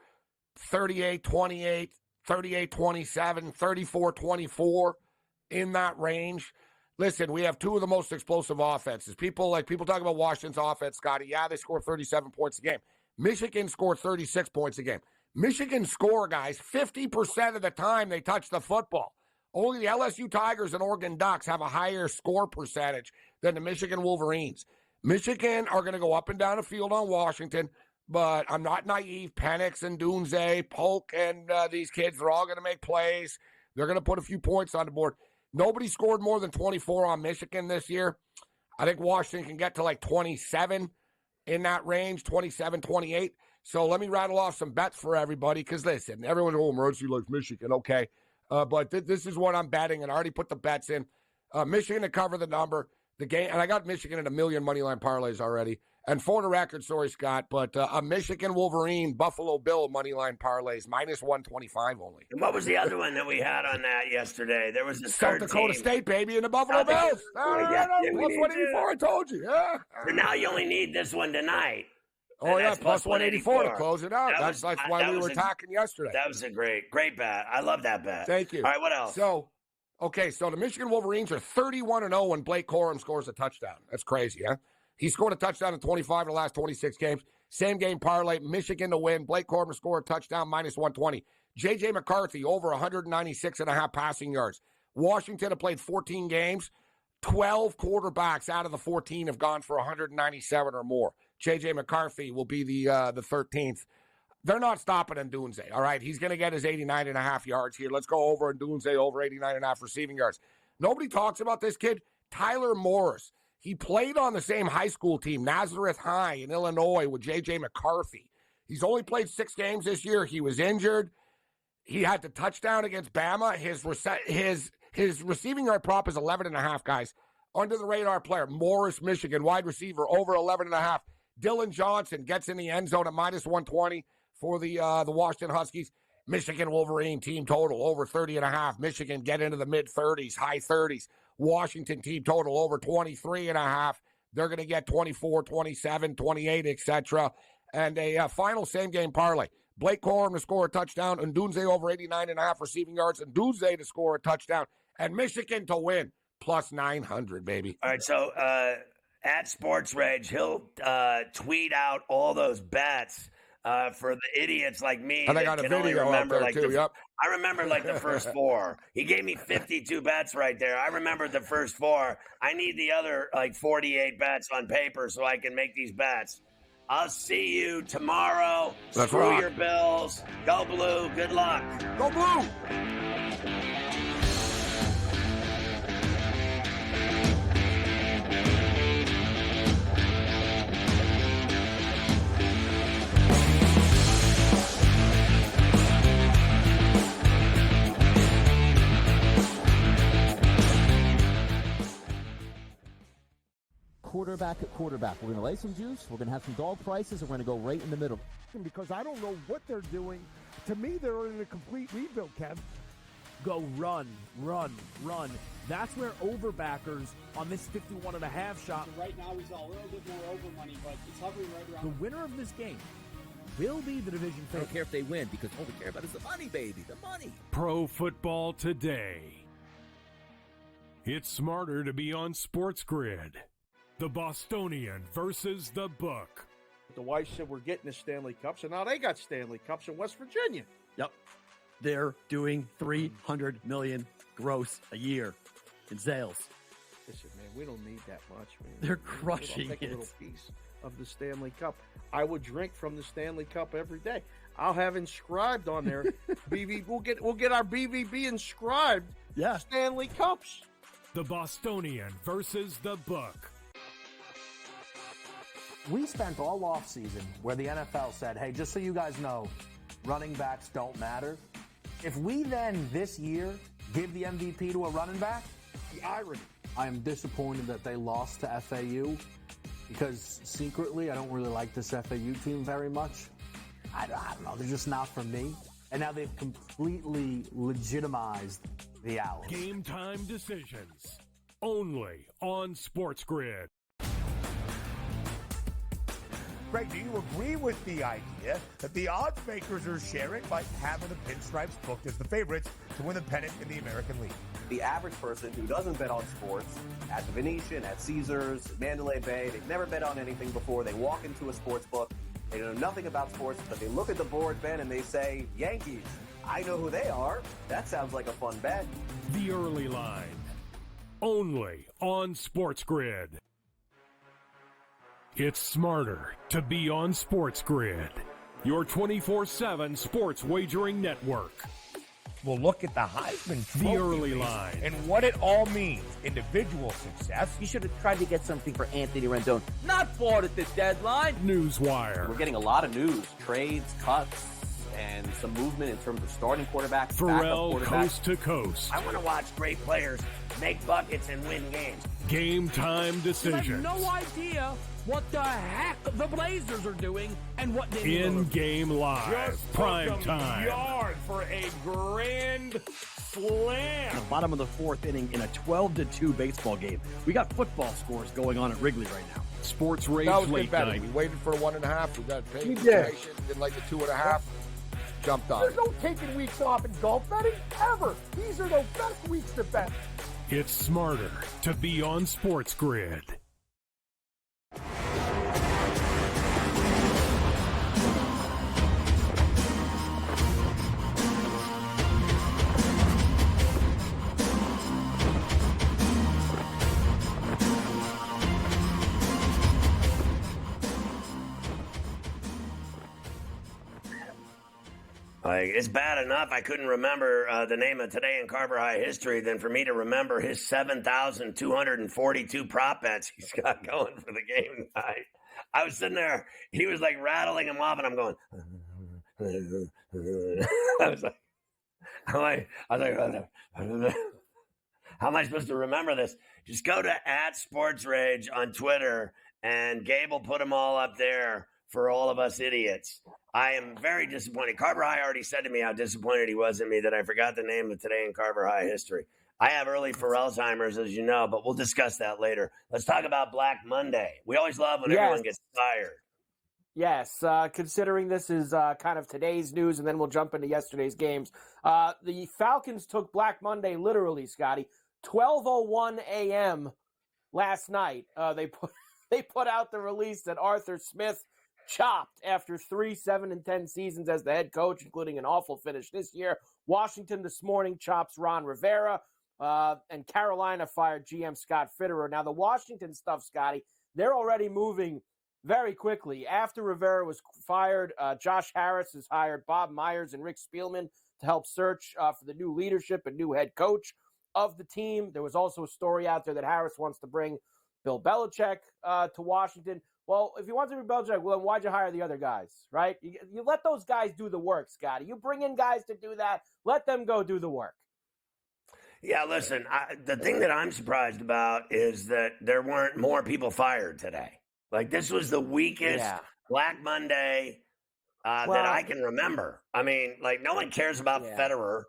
Speaker 2: 38-28, 38-27, 34-24, in that range. Listen, we have two of the most explosive offenses. People talk about Washington's offense, Scotty. Yeah, they score 37 points a game. Michigan scored 36 points a game. Michigan score, guys, 50% of the time they touch the football. Only the LSU Tigers and Oregon Ducks have a higher score percentage than the Michigan Wolverines. Michigan are going to go up and down the field on Washington, but I'm not naive. Penix and Dunze, Polk, and these kids, they're all going to make plays. They're going to put a few points on the board. Nobody scored more than 24 on Michigan this year. I think Washington can get to like 27 in that range, 27, 28. So let me rattle off some bets for everybody because, listen, everyone at home, Mercy likes Michigan, okay. But this is what I'm betting, and I already put the bets in. Michigan to cover the number. The game, and I got Michigan at 1 million moneyline parlays already. And for the record, sorry, Scott, but a Michigan Wolverine Buffalo Bill moneyline parlays, -125 only.
Speaker 1: And what was the other one that we had on that yesterday? There was a
Speaker 2: South Dakota State, baby, and the Buffalo Bills. That's 184, I told you. Yeah.
Speaker 1: So now you only need this one tonight.
Speaker 2: Oh, yeah,
Speaker 1: that's
Speaker 2: plus 184 to close it out. That's why we were talking yesterday.
Speaker 1: That was a great bet. I love that bet.
Speaker 2: Thank you.
Speaker 1: All right, what else?
Speaker 2: So the Michigan Wolverines are 31-0 when Blake Corum scores a touchdown. That's crazy, huh? He scored a touchdown in 25 of the last 26 games. Same game parlay, Michigan to win. Blake Corum to score a touchdown, minus 120. J.J. McCarthy, over 196.5 passing yards. Washington have played 14 games. 12 quarterbacks out of the 14 have gone for 197 or more. J.J. McCarthy will be the 13th. They're not stopping Ndunze, all right? He's going to get his 89.5 yards here. Let's go over Ndunze, over 89.5 receiving yards. Nobody talks about this kid. Tyler Morris. He played on the same high school team, Nazareth High in Illinois, with J.J. McCarthy. He's only played 6 games this year. He was injured. He had the touchdown against Bama. His receiving yard prop is 11.5, guys. Under the radar player, Morris, Michigan, wide receiver, over 11.5. Dylan Johnson gets in the end zone at minus 120 for the Washington Huskies. Michigan Wolverine team total over 30.5. Michigan get into the mid-30s, high 30s. Washington team total over 23.5. They're going to get 24, 27, 28, etc. And a final same-game parlay. Blake Corum to score a touchdown, Ndunze over 89.5 receiving yards, Ndunze to score a touchdown, and Michigan to win, plus 900, baby.
Speaker 1: All right, so at Sports Rage, he'll tweet out all those bets for the idiots like me.
Speaker 2: And I got a video out there, too, yep.
Speaker 1: I remember like the first 4. He gave me 52 bets right there. I remembered the first 4. I need the other like 48 bets on paper so I can make these bets. I'll see you tomorrow.
Speaker 2: That's
Speaker 1: Screw
Speaker 2: right.
Speaker 1: your Bills. Go Blue. Good luck.
Speaker 2: Go Blue.
Speaker 12: Quarterback at quarterback. We're going to lay some juice. We're going to have some dog prices, and we're going to go right in the middle.
Speaker 14: Because I don't know what they're doing. To me, they're in a complete rebuild, Kev. Go run. That's where overbackers on this 51.5 shot.
Speaker 15: Right now, he's a little bit more over money, but it's hovering right around.
Speaker 14: The winner of this game will be the division
Speaker 16: I
Speaker 14: favorite.
Speaker 16: don't care if they win, because all we care about is the money, baby. The money.
Speaker 4: Pro Football Today. It's smarter to be on SportsGrid. The Bostonian versus the Book.
Speaker 17: The wife said we're getting the Stanley Cups, and now they got Stanley Cups in West Virginia.
Speaker 9: Yep. They're doing $300 million gross a year in sales.
Speaker 17: Listen, man, we don't need that much, man.
Speaker 9: They're crushing
Speaker 17: I'll take
Speaker 9: it.
Speaker 17: a little piece of the Stanley Cup. I would drink from the Stanley Cup every day. I'll have inscribed on there. We'll get our BVB inscribed.
Speaker 9: Yeah.
Speaker 17: Stanley Cups.
Speaker 4: The Bostonian versus the Book.
Speaker 5: We spent all offseason where the NFL said, hey, just so you guys know, running backs don't matter. If we then this year give the MVP to a running back,
Speaker 17: the irony.
Speaker 5: I am disappointed that they lost to FAU because secretly I don't really like this FAU team very much. I don't know. They're just not for me. And now they've completely legitimized the Owls.
Speaker 4: Game time decisions. Only on SportsGrid.
Speaker 13: Greg, do you agree with the idea that the odds makers are sharing by having the Pinstripes booked as the favorites to win the pennant in the American League?
Speaker 7: The average person who doesn't bet on sports, at the Venetian, at Caesars, Mandalay Bay, they've never bet on anything before. They walk into a sports book. They know nothing about sports, but they look at the board, Ben, and they say, Yankees. I know who they are. That sounds like a fun bet.
Speaker 4: The early line. Only on SportsGrid. It's smarter to be on SportsGrid. Your 24/7 sports wagering network.
Speaker 13: We'll look at the Heisman Trophy
Speaker 4: The early
Speaker 13: race
Speaker 4: line.
Speaker 13: and what it all means. Individual success.
Speaker 16: You should have tried to get something for Anthony Rendon. Not bought at the deadline.
Speaker 4: Newswire.
Speaker 7: We're getting a lot of news, trades, cuts, and some movement in terms of starting quarterbacks,
Speaker 4: Ferrall
Speaker 7: backup quarterbacks.
Speaker 4: coast to coast.
Speaker 1: I want to watch great players make buckets and win games.
Speaker 4: Game time
Speaker 8: I have
Speaker 4: decisions.
Speaker 8: no idea what the heck the Blazers are doing and what they
Speaker 4: In game live.
Speaker 6: Just
Speaker 4: Prime
Speaker 6: took 'em
Speaker 4: time.
Speaker 6: yard for a grand slam.
Speaker 9: The bottom of the fourth inning in a 12-2 baseball game. We got football scores going on at Wrigley right now.
Speaker 4: Sports Rage
Speaker 2: That was
Speaker 4: Late
Speaker 2: good betting.
Speaker 4: Night.
Speaker 2: We waited for 1.5. We got paid
Speaker 3: We
Speaker 2: for
Speaker 3: did.
Speaker 2: information. Didn't like the 2.5. Jumped on
Speaker 3: There's
Speaker 2: it.
Speaker 3: no taking weeks off in golf betting ever. These are the best weeks to bet.
Speaker 4: It's smarter to be on SportsGrid.
Speaker 1: Like, it's bad enough I couldn't remember the name of Today in Carver High history than for me to remember his 7,242 prop bets he's got going for the game tonight. I was sitting there, he was like rattling them off, and I'm going, I was like, how am I supposed to remember this? Just go to @SportsRage on Twitter, and Gabe will put them all up there for all of us idiots. I am very disappointed. Carver High already said to me how disappointed he was in me that I forgot the name of Today in Carver High history. I have early Alzheimer's, as you know, but we'll discuss that later. Let's talk about Black Monday. We always love when everyone gets fired.
Speaker 11: Yes, considering this is kind of today's news, and then we'll jump into yesterday's games. The Falcons took Black Monday literally, Scotty. 12:01 a.m. last night. They put out the release that Arthur Smith chopped after 3 7-10 seasons as the head coach, including an awful finish this year. Washington this morning chops Ron Rivera, and Carolina fired GM Scott Fitterer. Now, the Washington stuff, Scotty, they're already moving very quickly. After Rivera was fired, Josh Harris has hired Bob Myers and Rick Spielman to help search for the new leadership and new head coach of the team. There was also a story out there that Harris wants to bring Bill Belichick to Washington. Well, if you want to be Belichick, well, then why'd you hire the other guys, right? You let those guys do the work, Scotty. You bring in guys to do that. Let them go do the work.
Speaker 1: Yeah, listen, the thing that I'm surprised about is that there weren't more people fired today. Like, this was the weakest Black Monday that I can remember. I mean, like, no one cares about Federer.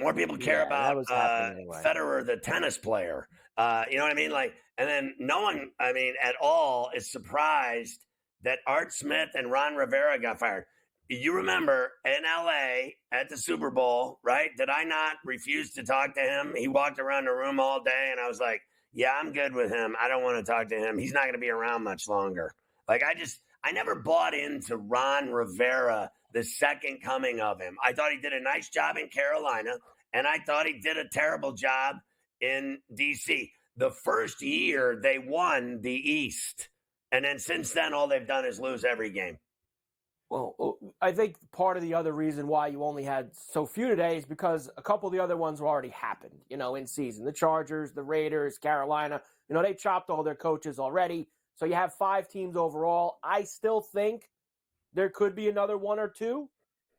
Speaker 1: More people care about Federer, the tennis player. You know what I mean? Like, and then no one, I mean, at all is surprised that Art Smith and Ron Rivera got fired. You remember in LA at the Super Bowl, right? Did I not refuse to talk to him? He walked around the room all day, and I was like, yeah, I'm good with him. I don't want to talk to him. He's not going to be around much longer. Like, I never bought into Ron Rivera, the second coming of him. I thought he did a nice job in Carolina, and I thought he did a terrible job in D.C. The first year they won the East, and then since then all they've done is lose every game.
Speaker 11: Well, I think part of the other reason why you only had so few today is because a couple of the other ones already happened, in season. The Chargers, the Raiders, Carolina, they chopped all their coaches already. So you have 5 teams overall. I still think there could be another 1 or 2.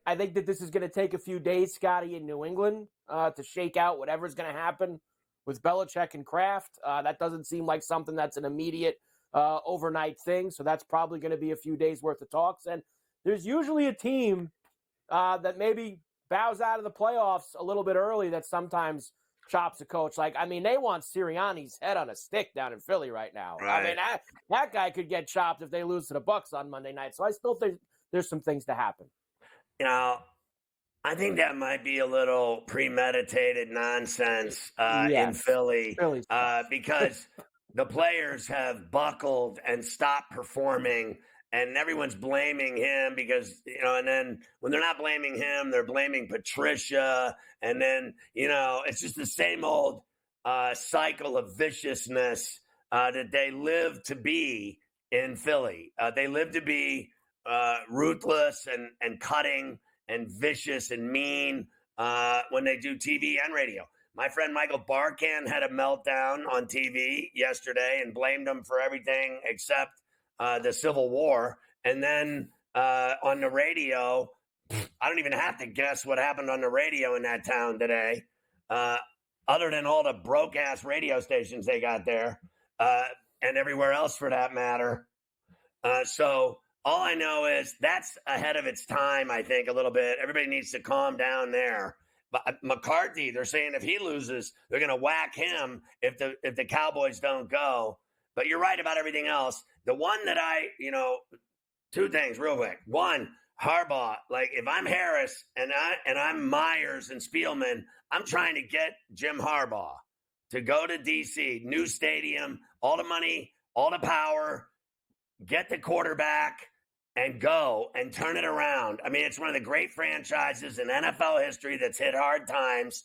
Speaker 11: I think that this is going to take a few days, Scotty, in New England to shake out whatever's going to happen with Belichick and Kraft. That doesn't seem like something that's an immediate overnight thing. So that's probably going to be a few days worth of talks. And there's usually a team that maybe bows out of the playoffs a little bit early that sometimes chops a coach. Like, I mean, they want Sirianni's head on a stick down in Philly right now. Right. I mean, that guy could get chopped if they lose to the Bucs on Monday night. So I still think there's some things to happen.
Speaker 1: I think that might be a little premeditated nonsense in Philly because the players have buckled and stopped performing. And everyone's blaming him because, and then when they're not blaming him, they're blaming Patricia. And then, it's just the same old cycle of viciousness that they live to be in Philly. They live to be ruthless and cutting and vicious and mean when they do TV and radio. My friend Michael Barkan had a meltdown on TV yesterday and blamed him for everything except the Civil War. And then on the radio, I don't even have to guess what happened on the radio in that town today, other than all the broke-ass radio stations they got there and everywhere else for that matter. So all I know is that's ahead of its time, I think, a little bit. Everybody needs to calm down there. McCarthy, they're saying if he loses, they're going to whack him if the Cowboys don't go. But you're right about everything else. The one that two things real quick. One, Harbaugh. Like if I'm Harris and I'm Myers and Spielman, I'm trying to get Jim Harbaugh to go to D.C., new stadium, all the money, all the power, get the quarterback and go and turn it around. I mean, it's one of the great franchises in NFL history that's hit hard times.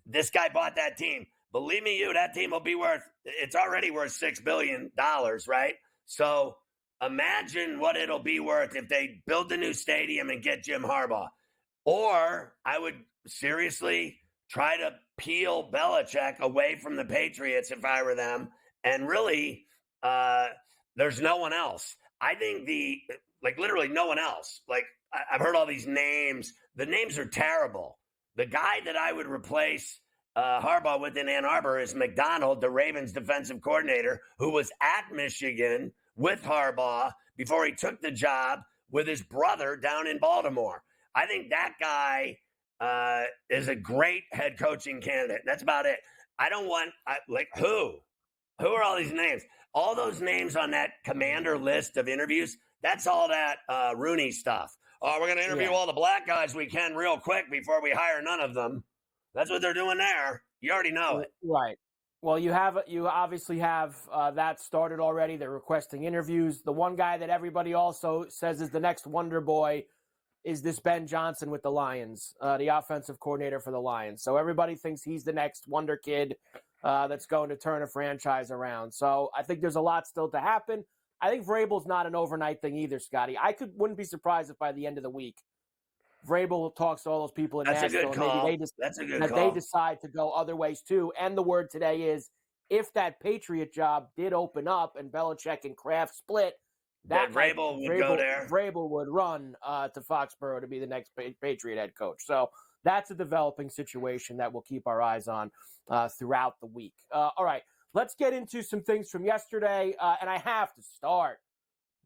Speaker 1: This guy bought that team. Believe me, that team will be it's already worth $6 billion, right? So imagine what it'll be worth if they build the new stadium and get Jim Harbaugh. Or I would seriously try to peel Belichick away from the Patriots if I were them. And really, there's no one else. I think literally no one else. Like I've heard all these names. The names are terrible. The guy that I would replace Harbaugh with in Ann Arbor is McDonald, the Ravens defensive coordinator, who was at Michigan with Harbaugh before he took the job with his brother down in Baltimore. I think that guy is a great head coaching candidate. That's about it. I don't want who? Who are all these names? All those names on that commander list of interviews, that's all that Rooney stuff. Oh, we're going to interview all the black guys we can real quick before we hire none of them. That's what they're doing there. You already know it.
Speaker 11: Right. Well, you obviously have that started already. They're requesting interviews. The one guy that everybody also says is the next wonder boy is this Ben Johnson with the Lions, the offensive coordinator for the Lions. So everybody thinks he's the next wonder kid that's going to turn a franchise around. So I think there's a lot still to happen. I think Vrabel's not an overnight thing either, Scotty. Wouldn't be surprised if by the end of the week, Vrabel talks to all those people in Nashville. Maybe they decide to go other ways too. And the word today is if that Patriot job did open up and Belichick and Kraft split,
Speaker 1: Vrabel would go there.
Speaker 11: Vrabel would run to Foxborough to be the next Patriot head coach. So that's a developing situation that we'll keep our eyes on throughout the week. All right, let's get into some things from yesterday. And I have to start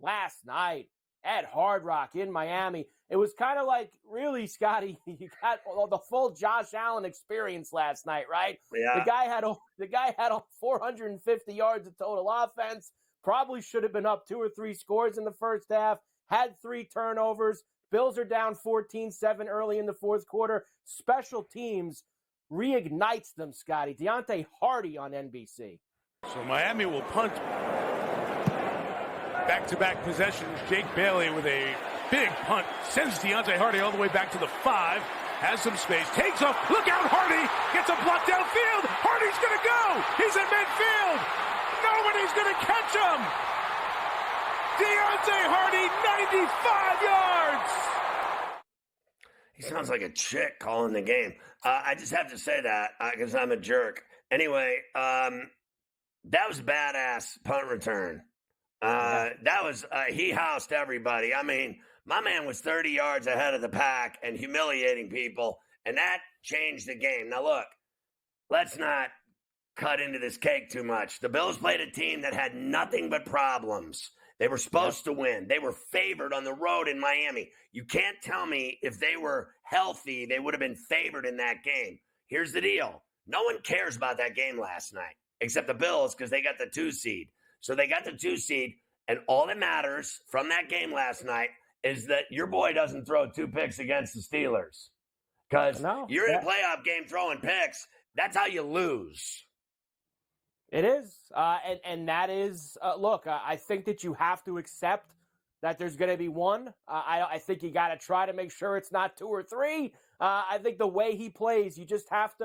Speaker 11: last night at Hard Rock in Miami. It was kind of like, really, Scotty, you got the full Josh Allen experience last night, right?
Speaker 1: Yeah.
Speaker 11: The guy had 450 yards of total offense. Probably should have been up 2 or 3 scores in the first half. Had 3 turnovers. Bills are down 14-7 early in the fourth quarter. Special teams reignites them, Scotty. Deontay Hardy on NBC.
Speaker 18: So Miami will punt. Back-to-back possessions. Jake Bailey with a big punt. Sends Deontay Hardy all the way back to the 5. Has some space. Takes off. Look out, Hardy. Gets a block downfield. Hardy's going to go. He's in midfield. Nobody's going to catch him. Deontay Hardy, 95 yards.
Speaker 1: He sounds like a chick calling the game. I just have to say that because I'm a jerk. Anyway, that was a badass punt return. That was he housed everybody. I mean, my man was 30 yards ahead of the pack and humiliating people, and that changed the game. Now, look, let's not cut into this cake too much. The Bills played a team that had nothing but problems. They were supposed to win. They were favored on the road in Miami. You can't tell me if they were healthy, they would have been favored in that game. Here's the deal. No one cares about that game last night, except the Bills, because they got the 2 seed. So they got the 2 seed, and all that matters from that game last night is that your boy doesn't throw 2 picks against the Steelers. Because you're in a playoff game throwing picks. That's how you lose.
Speaker 11: It is. And that is, look, I think that you have to accept that there's going to be one. I think you got to try to make sure it's not 2 or 3. I think the way he plays, you have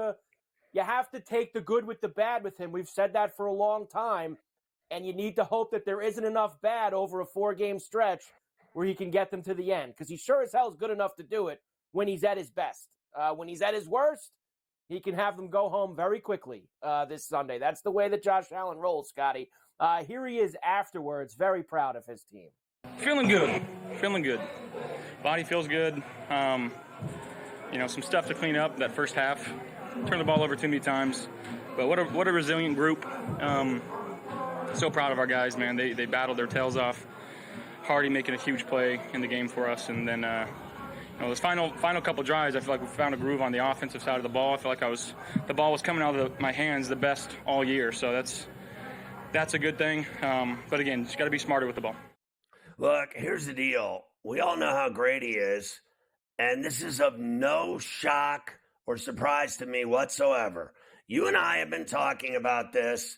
Speaker 11: to take the good with the bad with him. We've said that for a long time. And you need to hope that there isn't enough bad over a 4-game stretch where he can get them to the end. Because he sure as hell is good enough to do it when he's at his best. When he's at his worst, he can have them go home very quickly this Sunday. That's the way that Josh Allen rolls, Scotty. Here he is afterwards, very proud of his team.
Speaker 19: Feeling good. Body feels good. Some stuff to clean up that first half. Turned the ball over too many times. But what a resilient group. So proud of our guys, man. They battled their tails off. Hardy making a huge play in the game for us, and then those final couple drives, I feel like we found a groove on the offensive side of the ball. I feel like the ball was coming out of my hands the best all year. So that's a good thing. But again, just got to be smarter with the ball.
Speaker 1: Look, here's the deal. We all know how great he is, and this is of no shock or surprise to me whatsoever. You and I have been talking about this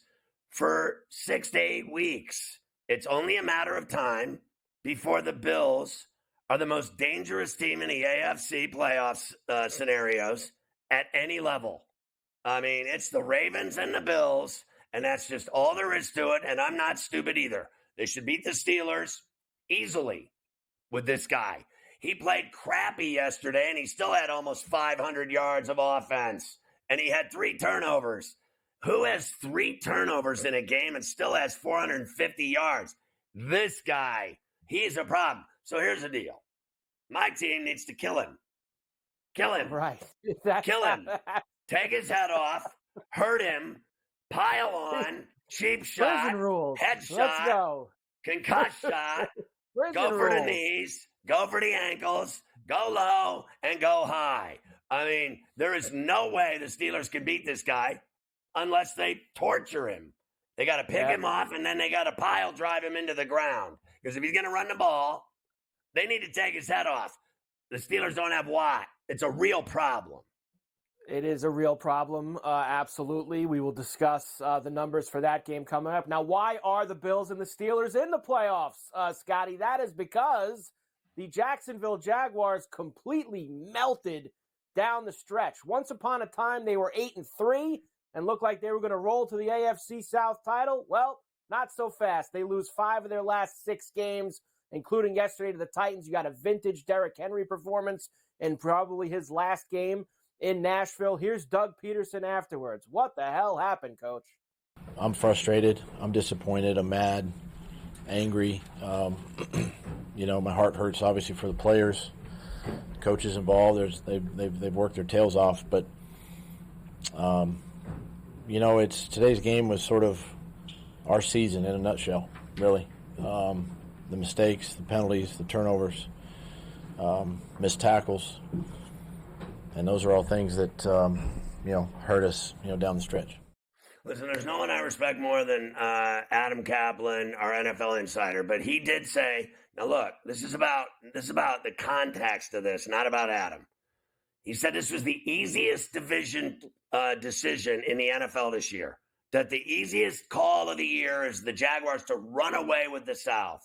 Speaker 1: for 6 to 8 weeks. It's only a matter of time before the Bills are the most dangerous team in the AFC playoffs scenarios at any level. I mean, it's the Ravens and the Bills, and that's just all there is to it, and I'm not stupid either. They should beat the Steelers easily with this guy. He played crappy yesterday, and he still had almost 500 yards of offense, and he had 3 turnovers. Who has 3 turnovers in a game and still has 450 yards? This guy. He's a problem. So here's the deal. My team needs to kill him. Kill him.
Speaker 11: Right.
Speaker 1: Kill him. Take his head off. Hurt him. Pile on. Cheap shot.
Speaker 11: Prison rules.
Speaker 1: Headshot.
Speaker 11: Let's go.
Speaker 1: Concuss shot.
Speaker 11: Prison
Speaker 1: Go for
Speaker 11: rules.
Speaker 1: the knees. Go for the ankles. Go low and go high. I mean, there is no way the Steelers can beat this guy unless they torture him. They got to pick him off, and then they got to pile drive him into the ground. Because if he's going to run the ball, they need to take his head off. The Steelers don't have Watt. It's a real problem.
Speaker 11: It is a real problem, absolutely. We will discuss the numbers for that game coming up. Now, why are the Bills and the Steelers in the playoffs, Scotty? That is because the Jacksonville Jaguars completely melted down the stretch. Once upon a time, they were 8-3 and looked like they were going to roll to the AFC South title. Well, not so fast. They lose 5 of their last 6 games, including yesterday to the Titans. You got a vintage Derrick Henry performance in probably his last game in Nashville. Here's Doug Peterson afterwards. What the hell happened, Coach?
Speaker 20: I'm frustrated. I'm disappointed. I'm mad, angry. My heart hurts obviously for the players, coaches involved. They've worked their tails off, but today's game was sort of our season in a nutshell, really. The mistakes, the penalties, the turnovers, missed tackles, and those are all things that hurt us down the stretch.
Speaker 1: Listen, there's no one I respect more than Adam Kaplan, our NFL insider, but he did say, now look, this is about the context of this, not about Adam. He said this was the easiest division decision in the NFL this year, that the easiest call of the year is the Jaguars to run away with the South,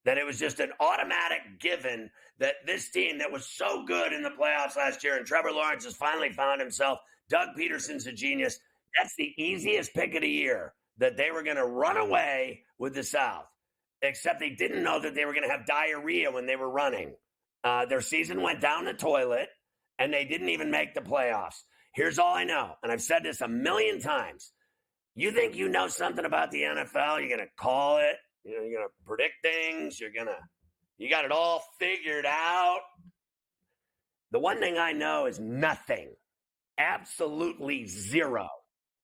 Speaker 1: that it was just an automatic given that this team that was so good in the playoffs last year, and Trevor Lawrence has finally found himself, Doug Peterson's a genius, that's the easiest pick of the year, that they were going to run away with the South, except they didn't know that they were going to have diarrhea when they were running. Their season went down the toilet, and they didn't even make the playoffs. Here's all I know, and I've said this a million times. You think you know something about the NFL, you're going to call it, you're going to predict things, you got it all figured out. The one thing I know is nothing, absolutely zero,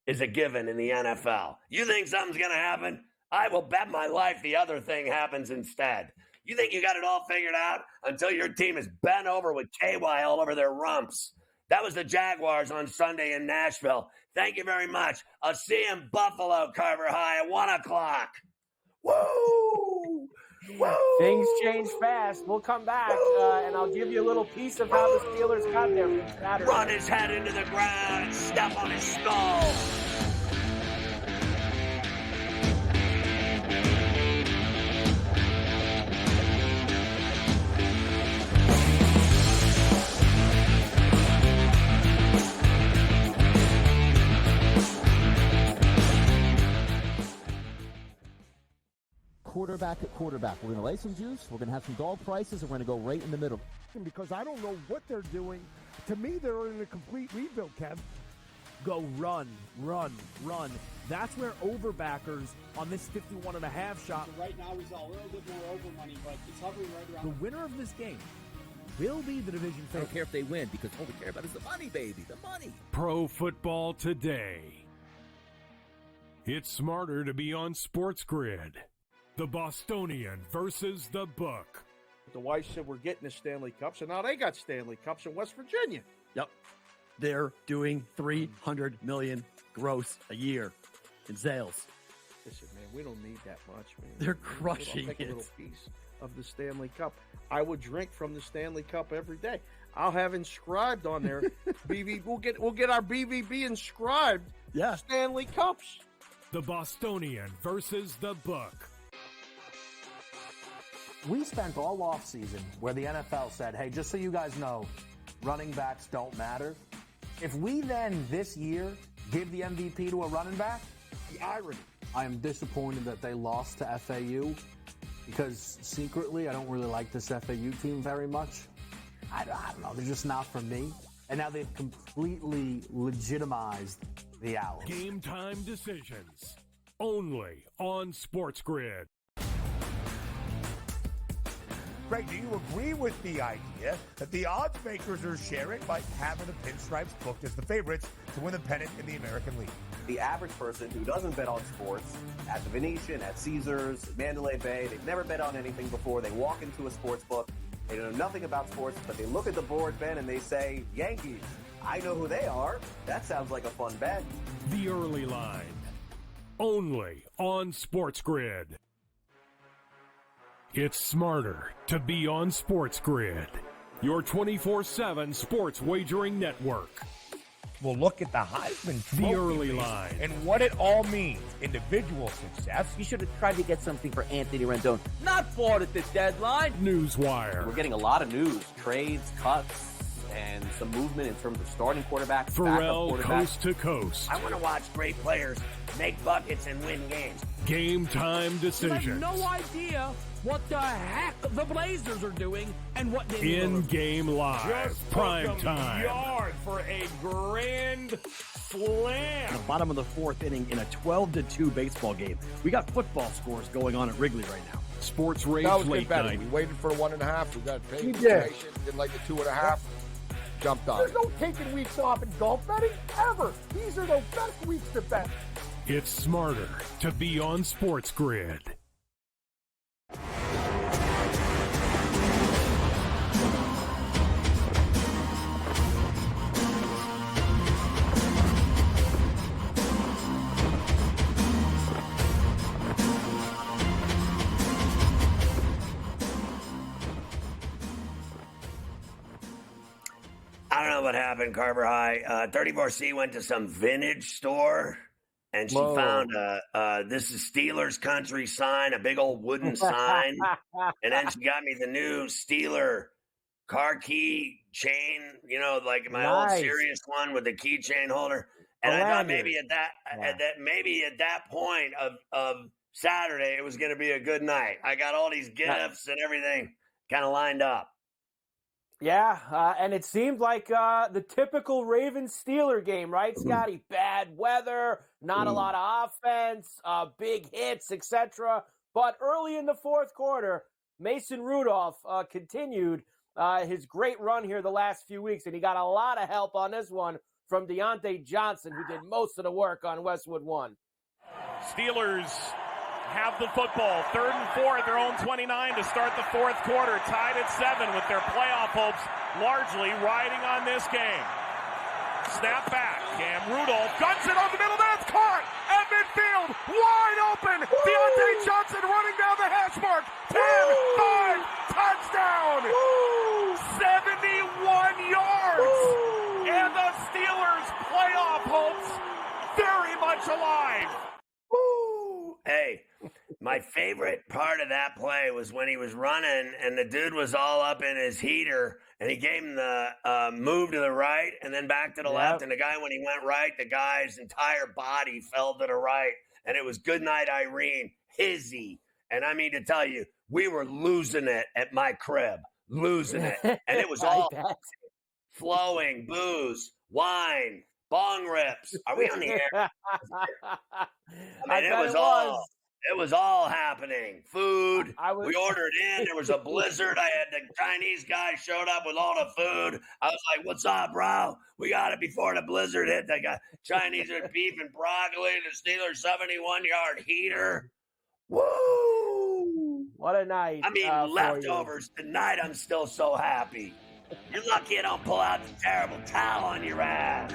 Speaker 1: is a given in the NFL. You think something's going to happen? I will bet my life the other thing happens instead. You think you got it all figured out until your team is bent over with KY all over their rumps. That was the Jaguars on Sunday in Nashville. Thank you very much. I'll see you in Buffalo, Carver High, at 1 o'clock. Woo! Woo!
Speaker 11: Things change fast. We'll come back, and I'll give you a little piece of how the Steelers got there from Saturday.
Speaker 1: Run his head into the ground and step on his skull.
Speaker 12: Quarterback at quarterback. We're going to lay some juice. We're going to have some dog prices, and we're going to go right in the middle.
Speaker 14: Because I don't know what they're doing. To me, they're in a complete rebuild, Kev. Go run. That's where overbackers on this 51.5 shot.
Speaker 15: So right now, he's a little bit more over money, but it's hovering right around.
Speaker 14: The winner of this game will be the division favorite.
Speaker 16: I don't care if they win, because all we care about is the money, baby, the money.
Speaker 4: Pro Football Today. It's smarter to be on SportsGrid. The Bostonian versus the Book.
Speaker 17: The wife said, we're getting the Stanley Cups, and now they got Stanley Cups in West Virginia.
Speaker 9: Yep. They're doing $300 million gross a year in sales.
Speaker 17: Listen, man, we don't need that much, man.
Speaker 9: They're crushing
Speaker 17: I'll take
Speaker 9: it.
Speaker 17: a little piece of the Stanley Cup. I would drink from the Stanley Cup every day. I'll have inscribed on there. We'll get our BVB inscribed.
Speaker 9: Yeah.
Speaker 17: Stanley Cups.
Speaker 4: The Bostonian versus the Book.
Speaker 5: We spent all offseason where the NFL said, hey, just so you guys know, running backs don't matter. If we then this year give the MVP to a running back,
Speaker 17: the irony.
Speaker 5: I am disappointed that they lost to FAU because secretly I don't really like this FAU team very much. I don't know. They're just not for me. And now they've completely legitimized the Owls.
Speaker 4: Game time decisions only on SportsGrid.
Speaker 13: Greg, do you agree with the idea that the odds makers are sharing by having the Pinstripes booked as the favorites to win the pennant in the American League?
Speaker 7: The average person who doesn't bet on sports at the Venetian, at Caesars, Mandalay Bay, they've never bet on anything before. They walk into a sports book. They know nothing about sports, but they look at the board, Ben, and they say, Yankees. I know who they are. That sounds like a fun bet.
Speaker 4: The early line only on SportsGrid. It's smarter to be on SportsGrid, your 24/7 sports wagering network.
Speaker 13: We'll look at the Heisman Trophy
Speaker 4: The early
Speaker 13: race
Speaker 4: line.
Speaker 13: and what it all means. Individual success.
Speaker 16: You should have tried to get something for Anthony Rendon. Not bought at the deadline.
Speaker 4: Newswire.
Speaker 7: We're getting a lot of news, trades, cuts, and some movement in terms of starting quarterbacks,
Speaker 4: Ferrall
Speaker 7: backup quarterbacks.
Speaker 4: coast to coast.
Speaker 1: I want to watch great players make buckets and win games.
Speaker 4: Game time
Speaker 8: You have
Speaker 4: decisions.
Speaker 8: no idea what the heck the Blazers are doing and what they
Speaker 4: In-game live.
Speaker 6: Just
Speaker 4: Prime
Speaker 6: took 'em
Speaker 4: time.
Speaker 6: yard for a grand slam.
Speaker 9: In the bottom of the fourth inning in a 12-2 baseball game. We got football scores going on at Wrigley right now.
Speaker 4: Sports
Speaker 2: That
Speaker 4: Rage
Speaker 2: was
Speaker 4: Late
Speaker 2: good betting.
Speaker 4: Night.
Speaker 2: We waited for 1.5. We got paid
Speaker 3: We
Speaker 2: information. Didn't like the 2.5. Jumped on
Speaker 3: There's
Speaker 2: it.
Speaker 3: no taking weeks off in golf betting ever. These are the best weeks to bet.
Speaker 4: It's smarter to be on SportsGrid.
Speaker 1: I don't know what happened, Carver High. 34C went to some vintage store, and she found this is Steelers country sign, a big old wooden sign. And then she got me the new Steeler car key chain, like my old Sirius one with the keychain holder. And I thought maybe at that point of Saturday, it was going to be a good night. I got all these gifts and everything kind of lined up.
Speaker 11: Yeah, and it seemed like the typical Ravens-Steeler game, right, Scotty? Bad weather, not a lot of offense, big hits, etc. But early in the fourth quarter, Mason Rudolph continued his great run here the last few weeks, and he got a lot of help on this one from Deontay Johnson, who did most of the work on Westwood 1.
Speaker 6: Steelers have the football. 3rd and 4 at their own 29 to start the fourth quarter. Tied at 7 with their playoff hopes largely riding on this game. Snap back. Cam Rudolph guns it on the middle. That's caught at midfield. Wide open. Deontay Johnson running down the hash mark. 10-5 touchdown. 71 yards. And the Steelers' playoff hopes very much alive.
Speaker 1: Hey, my favorite part of that play was when he was running and the dude was all up in his heater and he gave him the move to the right and then back to the left. And the guy, when he went right, the guy's entire body fell to the right. And it was Goodnight Irene, Hizzy. And I mean to tell you, we were losing it at my crib, losing it. And it was all flowing, booze, wine, bong rips. Are we on the air? I mean, it was all happening. Food. We ordered in. There was a blizzard. I had the Chinese guy showed up with all the food. I was like, "What's up, bro? We got it before the blizzard hit." They got Chinese with beef and broccoli. The Steelers 71-yard heater. Woo!
Speaker 11: What a night.
Speaker 1: I mean,
Speaker 11: for
Speaker 1: leftovers tonight. I'm still so happy. You're lucky I don't pull out the terrible towel on your ass.